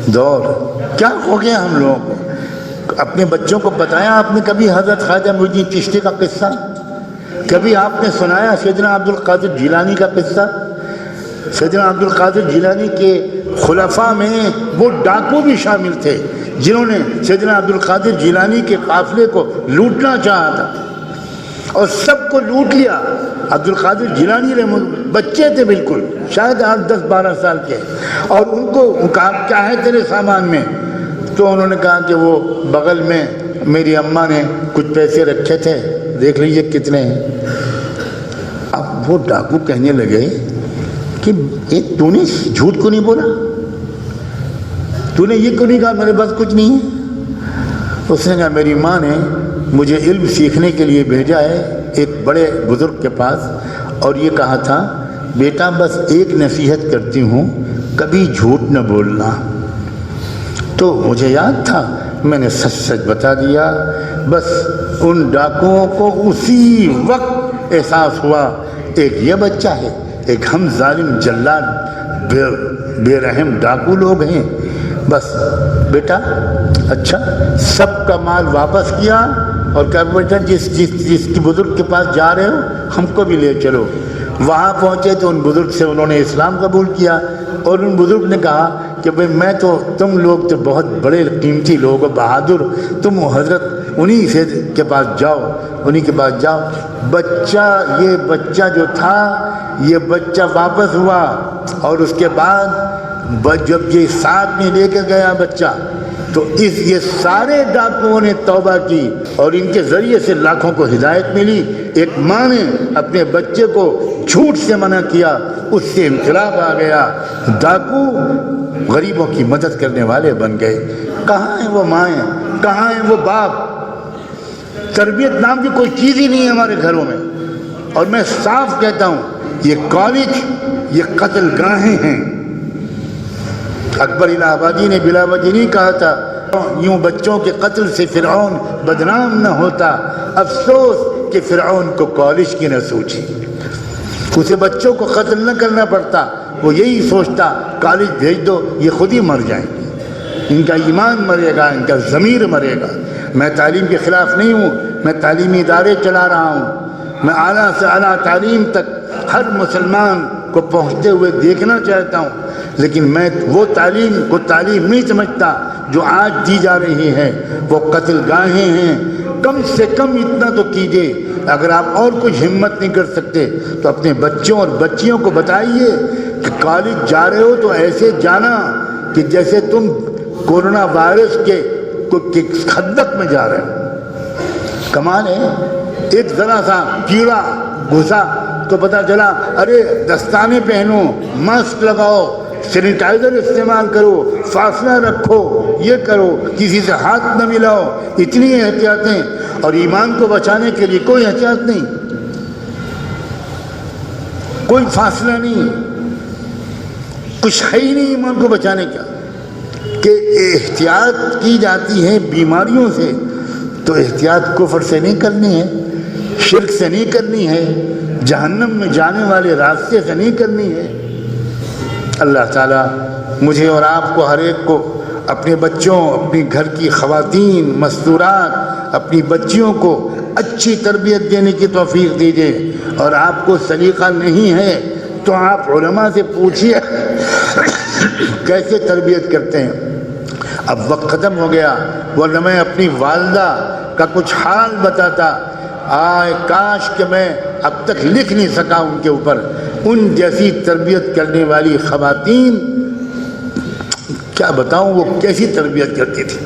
دور؟ کیا ہو گیا ہم لوگوں کو؟ اپنے بچوں کو بتایا آپ نے کبھی حضرت خواجہ معین الدین چشتی کا قصہ؟ کبھی آپ نے سنایا سیدنا عبد القادر جیلانی کا قصہ؟ سیدنا عبد القادر جیلانی کے خلفاء میں وہ ڈاکو بھی شامل تھے جنہوں نے سیدنا عبد القادر جیلانی کے قافلے کو لوٹنا چاہا تھا اور سب کو لوٹ لیا۔ عبد القادر جیلانی بچے تھے بالکل، شاید 10-12 سال کے، اور ان کو کہا کیا ہے تیرے سامان میں؟ تو انہوں نے کہا کہ وہ بغل میں میری اماں نے کچھ پیسے رکھے تھے، دیکھ لیجئے کتنے ہیں۔ اب وہ ڈاکو کہنے لگے کہ تو نے جھوٹ کو نہیں بولا، تو نے یہ کیوں نہیں کہا میرے پاس کچھ نہیں ہے؟ اس نے کہا میری ماں نے مجھے علم سیکھنے کے لیے بھیجا ہے ایک بڑے بزرگ کے پاس، اور یہ کہا تھا بیٹا بس ایک نصیحت کرتی ہوں، کبھی جھوٹ نہ بولنا۔ تو مجھے یاد تھا، میں نے سچ سچ بتا دیا۔ بس ان ڈاکوؤں کو اسی وقت احساس ہوا ایک یہ بچہ ہے، ایک ہم ظالم جلاد بے رحم ڈاکو لوگ ہیں۔ بس بیٹا اچھا، سب کا مال واپس کیا اور کہا بیٹا جس کی بزرگ کے پاس جا رہے ہو ہم کو بھی لے چلو۔ وہاں پہنچے تو ان بزرگ سے انہوں نے اسلام قبول کیا، اور ان بزرگ نے کہا کہ بھئی میں تو تم لوگ تو بہت بڑے قیمتی لوگ ہو، بہادر، تم حضرت انہی سے کے پاس جاؤ، انہی کے پاس جاؤ۔ یہ بچہ جو تھا یہ بچہ واپس ہوا، اور اس کے بعد جب یہ ساتھ میں لے کے گیا بچہ تو یہ سارے ڈاکوؤں نے توبہ کی اور ان کے ذریعے سے لاکھوں کو ہدایت ملی۔ ایک ماں نے اپنے بچے کو جھوٹ سے منع کیا، اس سے انقلاب آ گیا، ڈاکو غریبوں کی مدد کرنے والے بن گئے۔ کہاں ہیں وہ مائیں، کہاں ہیں وہ باپ؟ تربیت نام کی کوئی چیز ہی نہیں ہے ہمارے گھروں میں۔ اور میں صاف کہتا ہوں یہ کالج، یہ قتل گاہیں ہیں۔ اکبر الہ آبادی نے بلا وجہ نہیں کہا تھا یوں بچوں کے قتل سے فرعون بدنام نہ ہوتا، افسوس کہ فرعون کو کالج کی نہ سوچی، اسے بچوں کو قتل نہ کرنا پڑتا، وہ یہی سوچتا کالج بھیج دو یہ خود ہی مر جائیں گے، ان کا ایمان مرے گا، ان کا ضمیر مرے گا۔ میں تعلیم کے خلاف نہیں ہوں، میں تعلیمی ادارے چلا رہا ہوں، میں اعلیٰ سے اعلیٰ تعلیم تک ہر مسلمان کو پہنچتے ہوئے دیکھنا چاہتا ہوں، لیکن میں وہ تعلیم کو تعلیم نہیں سمجھتا جو آج دی جا رہی ہے، وہ قتل گاہیں ہیں۔ کم سے کم اتنا تو کیجئے، اگر آپ اور کچھ ہمت نہیں کر سکتے تو اپنے بچوں اور بچیوں کو بتائیے کہ کالج جا رہے ہو تو ایسے جانا کہ جیسے تم کورونا وائرس کے خندق میں جا رہے ہو۔ کمال ہے، ایک ذرا سا کیڑا گھسا تو پتہ چلا ارے دستانے پہنو، ماسک لگاؤ، سینیٹائزر استعمال کرو، فاصلہ رکھو، یہ کرو، کسی سے ہاتھ نہ ملاؤ، اتنی احتیاطیں، اور ایمان کو بچانے کے لیے کوئی احتیاط نہیں، کوئی فاصلہ نہیں، کچھ ہے ہی نہیں ایمان کو بچانے کا۔ کہ احتیاط کی جاتی ہے بیماریوں سے تو احتیاط کفر سے نہیں کرنی ہے، شرک سے نہیں کرنی ہے، جہنم میں جانے والے راستے سے نہیں کرنی ہے۔ اللہ تعالیٰ مجھے اور آپ کو ہر ایک کو اپنے بچوں، اپنی گھر کی خواتین مستورات، اپنی بچیوں کو اچھی تربیت دینے کی توفیق دیجیے، اور آپ کو سلیقہ نہیں ہے تو آپ علماء سے پوچھیے کیسے تربیت کرتے ہیں۔ اب وقت ختم ہو گیا، ورنہ میں اپنی والدہ کا کچھ حال بتاتا، آئے کاش کہ میں اب تک لکھ نہیں سکا ان کے اوپر. ان جیسی تربیت کرنے والی خواتین کیا بتاؤں وہ کیسی تربیت کرتی تھی,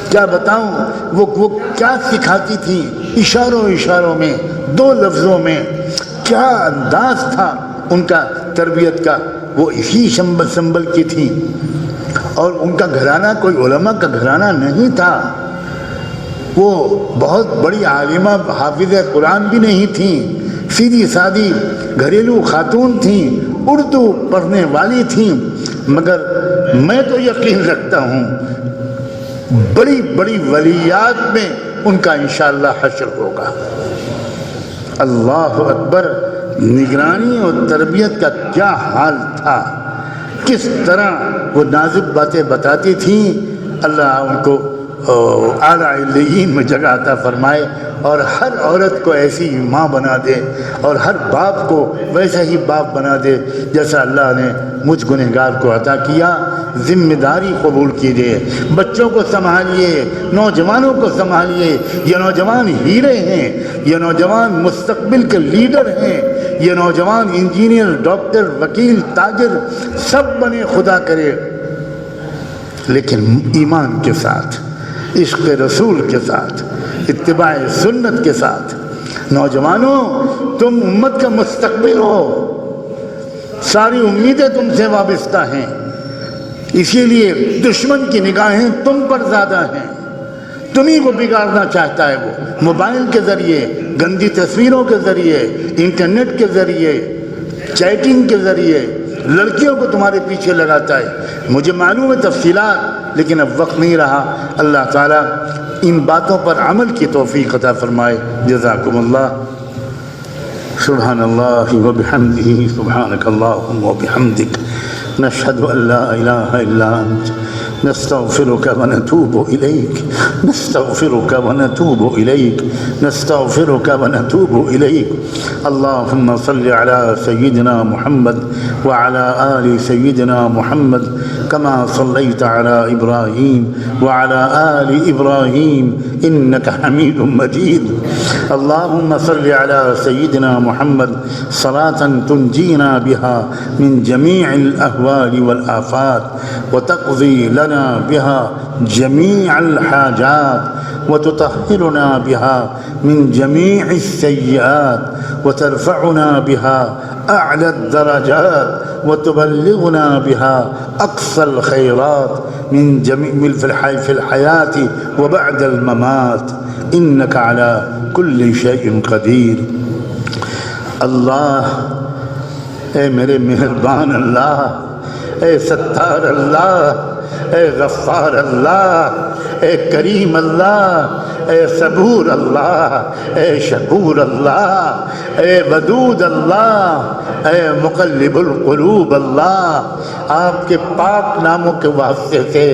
کیا بتاؤں وہ کیا سکھاتی تھیں, اشاروں میں, 2 لفظوں میں. کیا انداز تھا ان کا تربیت کا, وہ اسی سنبل کی تھیں. اور ان کا گھرانہ کوئی علماء کا گھرانہ نہیں تھا, وہ بہت بڑی عالمہ حافظ قرآن بھی نہیں تھیں, سیدھی سادی گھریلو خاتون تھیں, اردو پڑھنے والی تھیں. مگر میں تو یقین رکھتا ہوں بڑی بڑی ولیات میں ان کا انشاءاللہ حشر ہوگا. اللہ اکبر. نگرانی اور تربیت کا کیا حال تھا, کس طرح وہ نازک باتیں بتاتی تھیں. اللہ ان کو اعلیٰ علیین میں جگہ عطا فرمائے, اور ہر عورت کو ایسی ماں بنا دے, اور ہر باپ کو ویسا ہی باپ بنا دے جیسا اللہ نے مجھ گنہگار کو عطا کیا. ذمہ داری قبول کیجیے, بچوں کو سنبھالیے, نوجوانوں کو سنبھالیے. یہ نوجوان ہیرے ہیں, یہ نوجوان مستقبل کے لیڈر ہیں, یہ نوجوان انجینئر, ڈاکٹر, وکیل, تاجر سب بنے, خدا کرے, لیکن ایمان کے ساتھ, عشق رسول کے ساتھ, اتباع سنت کے ساتھ. نوجوانوں تم امت کا مستقبل ہو, ساری امیدیں تم سے وابستہ ہیں, اسی لیے دشمن کی نگاہیں تم پر زیادہ ہیں. تمہیں کو بگاڑنا چاہتا ہے وہ, موبائل کے ذریعے, گندی تصویروں کے ذریعے, انٹرنیٹ کے ذریعے, چیٹنگ کے ذریعے لڑکیوں کو تمہارے پیچھے لگاتا ہے. مجھے معلوم ہے تفصیلات, لیکن اب وقت نہیں رہا. اللہ تعالیٰ ان باتوں پر عمل کی توفیق عطا فرمائے. جزاکم اللہ. سبحان اللہ و بحمدہ, سبحانک اللہم و بحمدک, نشہد ان لا الہ الا انت, نستغفرك ونتوب إليك, نستغفرك ونتوب إليك, نستغفرك ونتوب إليك. اللهم صل على سيدنا محمد وعلى آل سيدنا محمد كما صليت على إبراهيم وعلى آل إبراهيم إنك حميد مجيد. اللهم صل على سيدنا محمد صلاة تنجينا بها من جميع الأهوال والآفات, وتقضي لنا بها جميع الحاجات, وتطهرنا بها من جميع السيئات, وترفعنا بها أعلى الدرجات, وتبلغنا بها أقصى الخيرات من جميع في الحياة وبعد الممات, إنك على كل شيء قدير. اللہ, اے میرے مہربان اللہ, اے ستار اللہ, اے غفار اللہ, اے کریم اللہ, اے صبور اللہ, اے شکور اللہ, اے ودود اللہ, اے مقلب القلوب اللہ, آپ کے پاک ناموں کے واسطے سے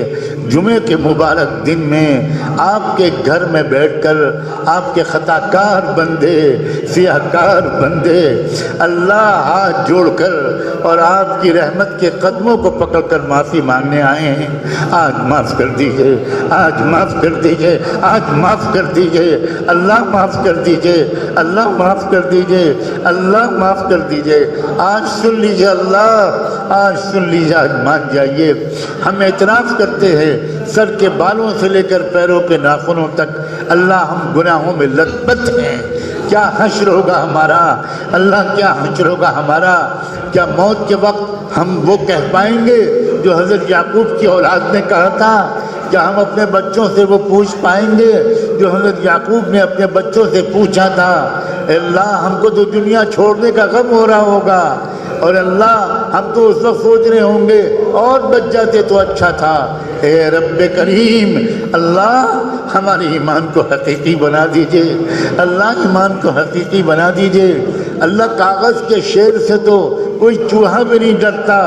جمعے کے مبارک دن میں آپ کے گھر میں بیٹھ کر آپ کے خطا کار بندے, سیاہ کار بندے اللہ ہاتھ جوڑ کر اور آپ کی رحمت کے قدموں کو پکڑ کر معافی مانگنے آئے ہیں. آج معاف کر دیجئے, آج معاف کر دیجئے, آج معاف کر دیجئے, اللہ معاف کر دیجئے, اللہ معاف کر دیجئے, اللہ معاف کر دیجئے. آج سن لیجئے اللہ, آج سن لیجئے, آج مان جائیے. ہم اعتراف کرتے ہیں سر کے بالوں سے لے کر پیروں کے ناخنوں تک, اللہ ہم گناہوں میں لت پت ہیں. کیا حشر ہوگا ہمارا اللہ, کیا حشر ہوگا ہمارا. کیا موت کے وقت ہم وہ کہہ پائیں گے جو حضرت یعقوب کی اولاد نے کہا تھا؟ کیا ہم اپنے بچوں سے وہ پوچھ پائیں گے جو حضرت یعقوب نے اپنے بچوں سے پوچھا تھا؟ اللہ ہم کو تو دنیا چھوڑنے کا غم ہو رہا ہوگا, اور اللہ ہم تو اس وقت سوچ رہے ہوں گے اور بچ جاتے تو اچھا تھا. اے رب کریم, اللہ ہمارے ایمان کو حقیقی بنا دیجئے, اللہ ایمان کو حقیقی بنا دیجئے. اللہ کاغذ کے شعر سے تو کوئی چوہا بھی نہیں ڈرتا۔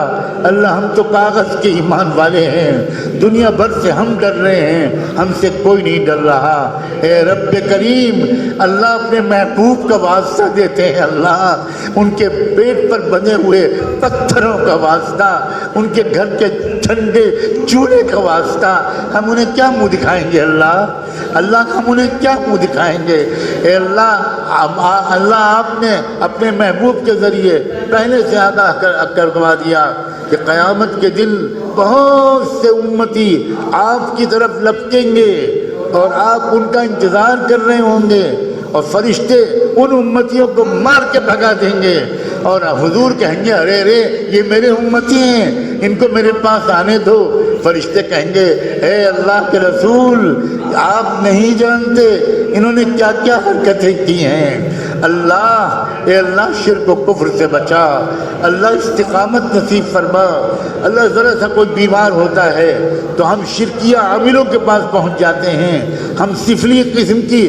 اللہ ہم تو کاغذ کے ایمان والے ہیں، دنیا بھر سے ہم ڈر رہے ہیں، ہم سے کوئی نہیں ڈر رہا۔ اے رب کریم، اللہ اپنے محبوب کا واسطہ دیتے ہیں، اللہ ان کے پیٹ پر بندھے ہوئے پتھروں کا واسطہ، ان کے گھر کے ٹھنڈے چولہے کا واسطہ، ہم انہیں کیا منہ دکھائیں گے اللہ ہم انہیں کیا منہ دکھائیں گے؟ اے اللہ آپ نے اپنے محبوب کے ذریعے پہلے سے آگاہ کروا دیا کہ قیامت کے دن بہت سے امتی آپ کی طرف لپکیں گے اور آپ ان کا انتظار کر رہے ہوں گے، اور فرشتے ان امتیوں کو مار کے بھگا دیں گے، اور حضور کہیں گے ارے رے یہ میرے امتی ہیں، ان کو میرے پاس آنے دو۔ فرشتے کہیں گے اے اللہ کے رسول، آپ نہیں جانتے انہوں نے کیا کیا حرکتیں کی ہیں۔ اے اللہ شرک و کفر سے بچا، اللہ استقامت نصیب فرما۔ اللہ ذرا سا کوئی بیمار ہوتا ہے تو ہم شرکیہ عاملوں کے پاس پہنچ جاتے ہیں، ہم سفلی قسم کی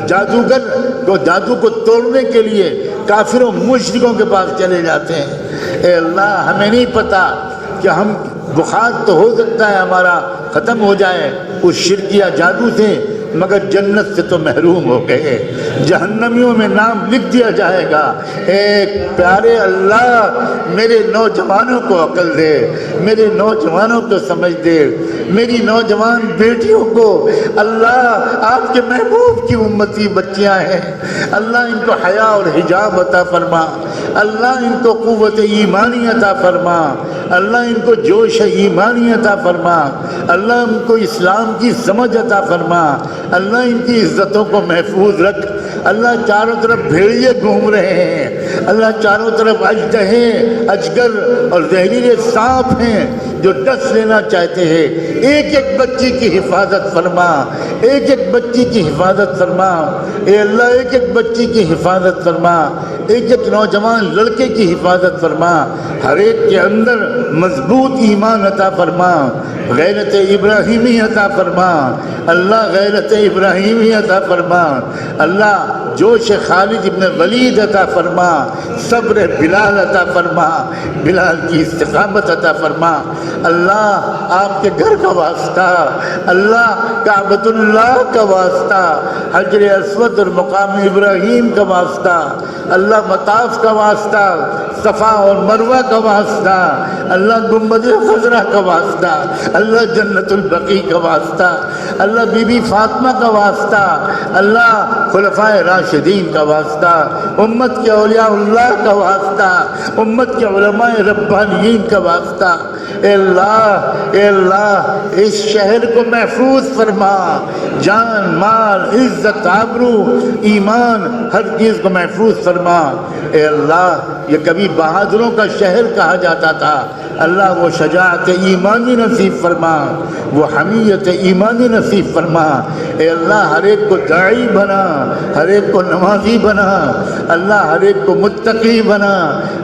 جادوگر کو جادو کو توڑنے کے لیے کافروں مشرکوں کے پاس چلے جاتے ہیں۔ اے اللہ ہمیں نہیں پتا کہ ہم بخار تو ہو سکتا ہے ہمارا ختم ہو جائے اس شرکیہ جادو سے، مگر جنت سے تو محروم ہو گئے، جہنمیوں میں نام لکھ دیا جائے گا۔ اے پیارے اللہ میرے نوجوانوں کو عقل دے، میرے نوجوانوں کو سمجھ دے، میری نوجوان بیٹیوں کو اللہ آپ کے محبوب کی امتی بچیاں ہیں، اللہ ان کو حیا اور حجاب عطا فرما، اللہ ان کو قوت ایمانی عطا فرما، اللہ ان کو جوش ایمانی عطا فرما، اللہ ان کو اسلام کی سمجھ عطا فرما، اللہ ان کی عزتوں کو محفوظ رکھ۔ اللہ چاروں طرف بھیڑیے گھوم رہے ہیں، اللہ چاروں طرف اژدہے، اجگر اور زہریلے سانپ ہیں جو ڈس لینا چاہتے ہیں۔ ایک ایک بچی کی حفاظت فرما، ایک ایک بچی کی حفاظت فرما، اے اللہ ایک ایک بچی کی حفاظت فرما، ایک ایک نوجوان لڑکے کی حفاظت فرما، ہر ایک کے اندر مضبوط ایمان عطا فرما، غیرت ابراہیمی عطا فرما، اللہ غیرت ابراہیمی عطا فرما، اللہ جوش خالد ابن ولید عطا فرما، صبر بلال عطا فرما، بلال کی استقامت عطا فرما۔ اللہ آپ کے گھر کا واسطہ، اللہ کعبۃ اللہ کا واسطہ، حجر اسود اور مقام ابراہیم کا واسطہ، اللہ مطاف کا واسطہ، صفا اور مروہ کا واسطہ، اللہ گنبد خضرا کا واسطہ، اللہ جنت البقیع کا واسطہ، اللہ بی بی فاطمہ کا واسطہ، اللہ خلفائے راشدین کا واسطہ، امت کے اولیاء اللہ کا واسطہ، امت کے علماء ربانیین کا واسطہ۔ اے اللہ اس شہر کو محفوظ فرما، جان مال عزت آبرو ایمان ہر چیز کو محفوظ فرما۔ اے اللہ یہ کبھی بہادروں کا شہر کہا جاتا تھا، اللہ وہ شجاعت ایمانی نصیب فرما، وہ حمیت ایمانی نصیب فرما۔ اے اللہ ہر ایک کو داعی بنا، ہر ایک کو نمازی بنا، اللہ ہر ایک کو متقی بنا،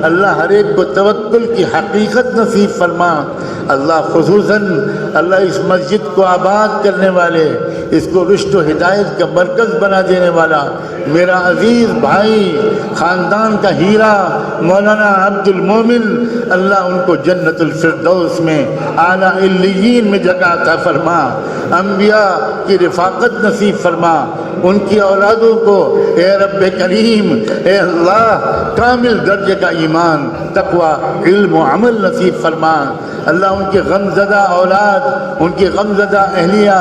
اللہ ہر ایک کو توکل کی حقیقت نصیب فرما۔ اللہ خصوصاً اللہ اس مسجد کو آباد کرنے والے، اس کو رشد و ہدایت کا مرکز بنا دینے والا میرا عزیز بھائی، خاندان کا ہیرا مولانا عبد المومن، اللہ ان کو جنت الفردوس میں اعلیٰ علیین میں جگہ عطا فرما، انبیاء کی رفاقت نصیب فرما، ان کی اولادوں کو اے رب کریم اے اللہ کامل درجے کا ایمان، تقوی، علم و عمل نصیب فرما۔ اللہ ان کے غمزدہ اولاد، ان کی غمزدہ اہلیہ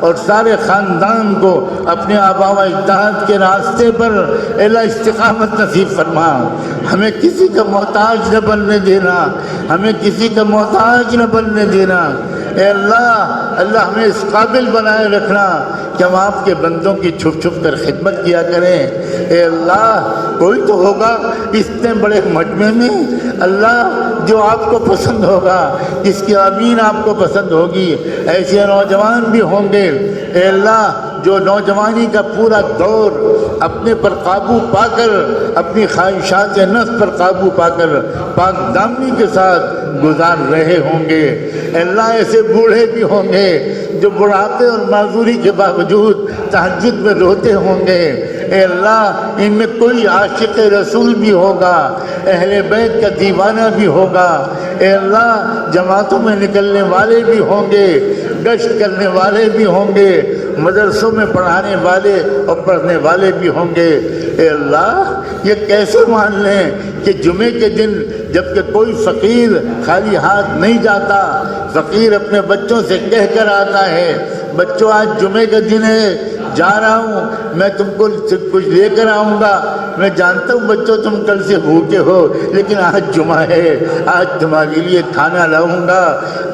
اور سارے خاندان کو اپنے آبا و اجداد کے راستے پر اللہ استقامت نصیب فرما۔ ہمیں کسی کا محتاج نہ بننے دینا، ہمیں کسی کا محتاج نہ بننے دینا۔ اے اللہ ہمیں اس قابل بنائے رکھنا کہ ہم آپ کے بندوں کی چھپ چھپ کر خدمت کیا کریں۔ اے اللہ کوئی تو ہوگا اتنے بڑے مجمع میں اللہ جو آپ کو پسند ہوگا، جس کی آمین آپ کو پسند ہوگی، ایسے نوجوان بھی ہوں گے اے اللہ جو نوجوانی کا پورا دور اپنے پر قابو پا کر، اپنی خواہشات نفس پر قابو پا کر پاک دامنی کے ساتھ گزار رہے ہوں گے۔ اے اللہ ایسے بوڑھے بھی ہوں گے جو بڑھاپے اور معذوری کے باوجود تہجد میں روتے ہوں گے۔ اے اللہ ان میں کوئی عاشق رسول بھی ہوگا، اہل بیت کا دیوانہ بھی ہوگا، اے اللہ جماعتوں میں نکلنے والے بھی ہوں گے، گشت کرنے والے بھی ہوں گے، مدرسوں میں پڑھانے والے اور پڑھنے والے بھی ہوں گے۔ اے اللہ یہ کیسے مان لیں کہ جمعے کے دن جب کہ کوئی فقیر خالی ہاتھ نہیں جاتا، فقیر اپنے بچوں سے کہہ کر آتا ہے بچوں آج جمعے کا دن ہے، جا رہا ہوں میں تم کو کچھ لے کر آؤں گا، میں جانتا ہوں بچوں تم کل سے بھوکے ہو لیکن آج جمعہ ہے، آج تمہارے لیے کھانا لاؤں گا۔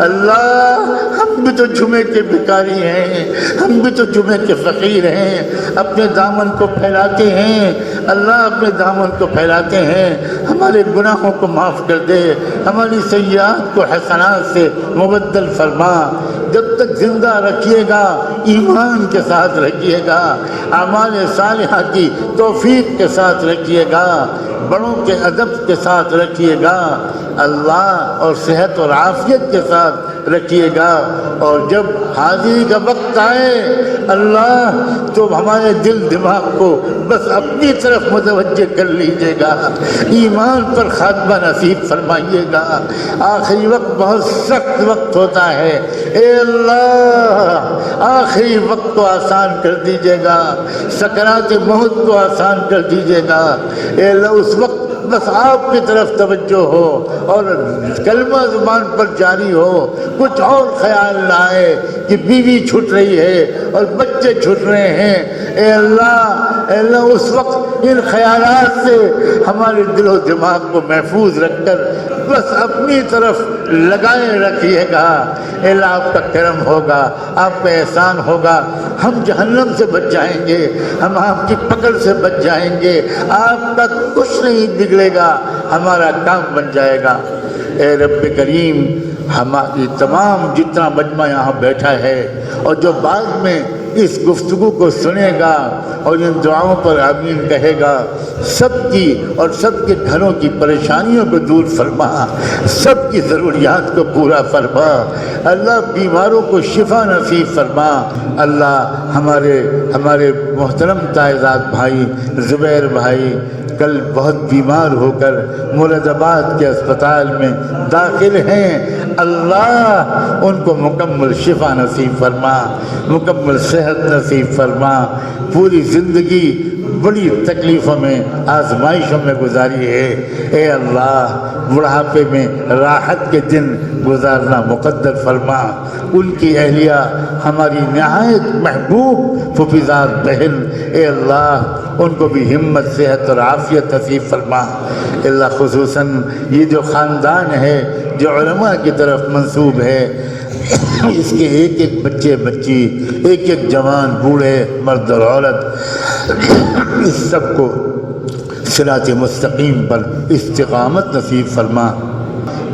اللہ ہم بھی تو جمعے کے بھکاری ہیں، ہم بھی تو جمعے کے فقیر ہیں، اپنے دامن کو پھیلاتے ہیں، اللہ اپنے دامن کو پھیلاتے ہیں، ہمارے گناہوں کو معاف کر دے، ہماری سیئات کو حسنات سے مبدل فرما، جب تک زندہ رکھیے گا ایمان کے ساتھ رکھیے گا، اعمال صالحہ کی توفیق کے ساتھ رکھیے گا، بڑوں کے ادب کے ساتھ رکھیے گا اللہ، اور صحت اور عافیت کے ساتھ رکھیے گا، اور جب حاضری کا وقت آئے اللہ تو ہمارے دل دماغ کو بس اپنی طرف متوجہ کر لیجیے گا، ایمان پر خاتمہ نصیب فرمائیے گا۔ آخری وقت بہت سخت وقت ہوتا ہے، اے اللہ آخری وقت کو آسان کر دیجیے گا، سکرات موت کو آسان کر دیجیے گا، اے اللہ اس وقت بس آپ کی طرف توجہ ہو اور کلمہ زبان پر جاری ہو، کچھ اور خیال نہ آئے کہ بیوی چھوٹ رہی ہے اور بچے چھوٹ رہے ہیں، اے اللہ اس وقت ان خیالات سے ہمارے دل و دماغ کو محفوظ رکھ کر بس اپنی طرف لگائے رکھیے گا۔ اے اللہ آپ کا کرم ہوگا، آپ کا احسان ہوگا، ہم جہنم سے بچ جائیں گے، ہم آپ کی پکڑ سے بچ جائیں گے، آپ کا کچھ نہیں بگڑے گا، ہمارا کام بن جائے گا۔ اے رب کریم ہماری تمام جتنا مجمع یہاں بیٹھا ہے اور جو بعد میں اس گفتگو کو سنے گا اور ان دعاؤں پر آمین کہے گا، سب کی اور سب کے گھروں کی پریشانیوں کو دور فرما، سب کی ضروریات کو پورا فرما، اللہ بیماروں کو شفا نصیب فرما۔ اللہ ہمارے محترم تائزاد بھائی زبیر بھائی کل بہت بیمار ہو کر مراد آباد کے اسپتال میں داخل ہیں، اللہ ان کو مکمل شفا نصیب فرما، مکمل صحت نصیب فرما۔ پوری زندگی بڑی تکلیفوں میں آزمائشوں میں گزاری ہے، اے اللہ بڑھاپے میں راحت کے دن گزارنا مقدر فرما۔ ان کی اہلیہ ہماری نہایت محبوب پھوپھیزاد بہن، اے اللہ ان کو بھی ہمت صحت اور عافیت نصیب فرما۔ اللہ خصوصاً یہ جو خاندان ہے جو علماء کی طرف منسوب ہے، اس کے ایک ایک بچے بچی، ایک ایک جوان بوڑھے مرد اور عورت، اس سب کو صراط مستقیم پر استقامت نصیب فرما۔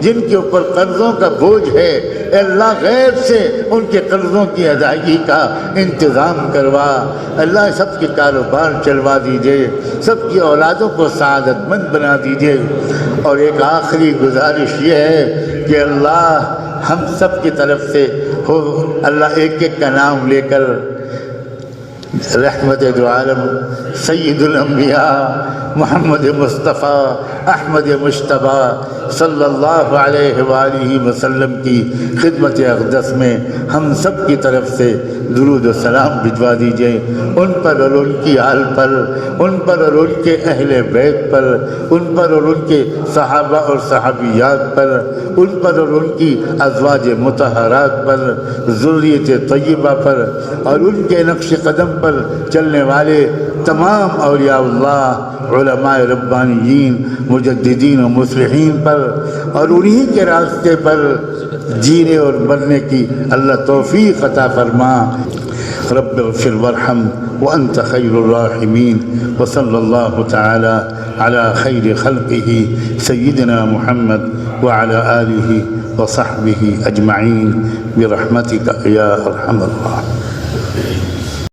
جن کے اوپر قرضوں کا بوجھ ہے اے اللہ غیب سے ان کے قرضوں کی ادائیگی کا انتظام کروا، اللہ سب کے کاروبار چلوا دیجئے، سب کی اولادوں کو سعادت مند بنا دیجئے۔ اور ایک آخری گزارش یہ ہے کہ اللہ ہم سب کی طرف سے ہو اللہ ایک ایک کا نام لے کر رحمت دو عالم سید الانبیاء محمد مصطفیٰ احمد مجتبیٰ صلی اللہ علیہ وآلہ وسلم کی خدمت اقدس میں ہم سب کی طرف سے درود و سلام بھجوا دیجئے، ان پر اور ان کی آل پر، ان پر اور ان کے اہل بیت پر، ان پر اور ان کے صحابہ اور صحابیات پر، ان پر اور ان کی ازواج مطہرات پر، ذریت طیبہ پر، اور ان کے نقش قدم پر چلنے والے تمام اولیاء اللہ، علماء ربانیین، مجددین و مصلحین پر، اور انہی کے راستے پر جینے اور مرنے کی اللہ توفیق عطا فرما۔ رب اغفر وارحم وانت خیر الراحمین، وصلی اللہ تعالی علی خیر خلقہ سیدنا محمد وعلی آلہ وصحبہ اجمعین برحمتک یا ارحم الراحمین۔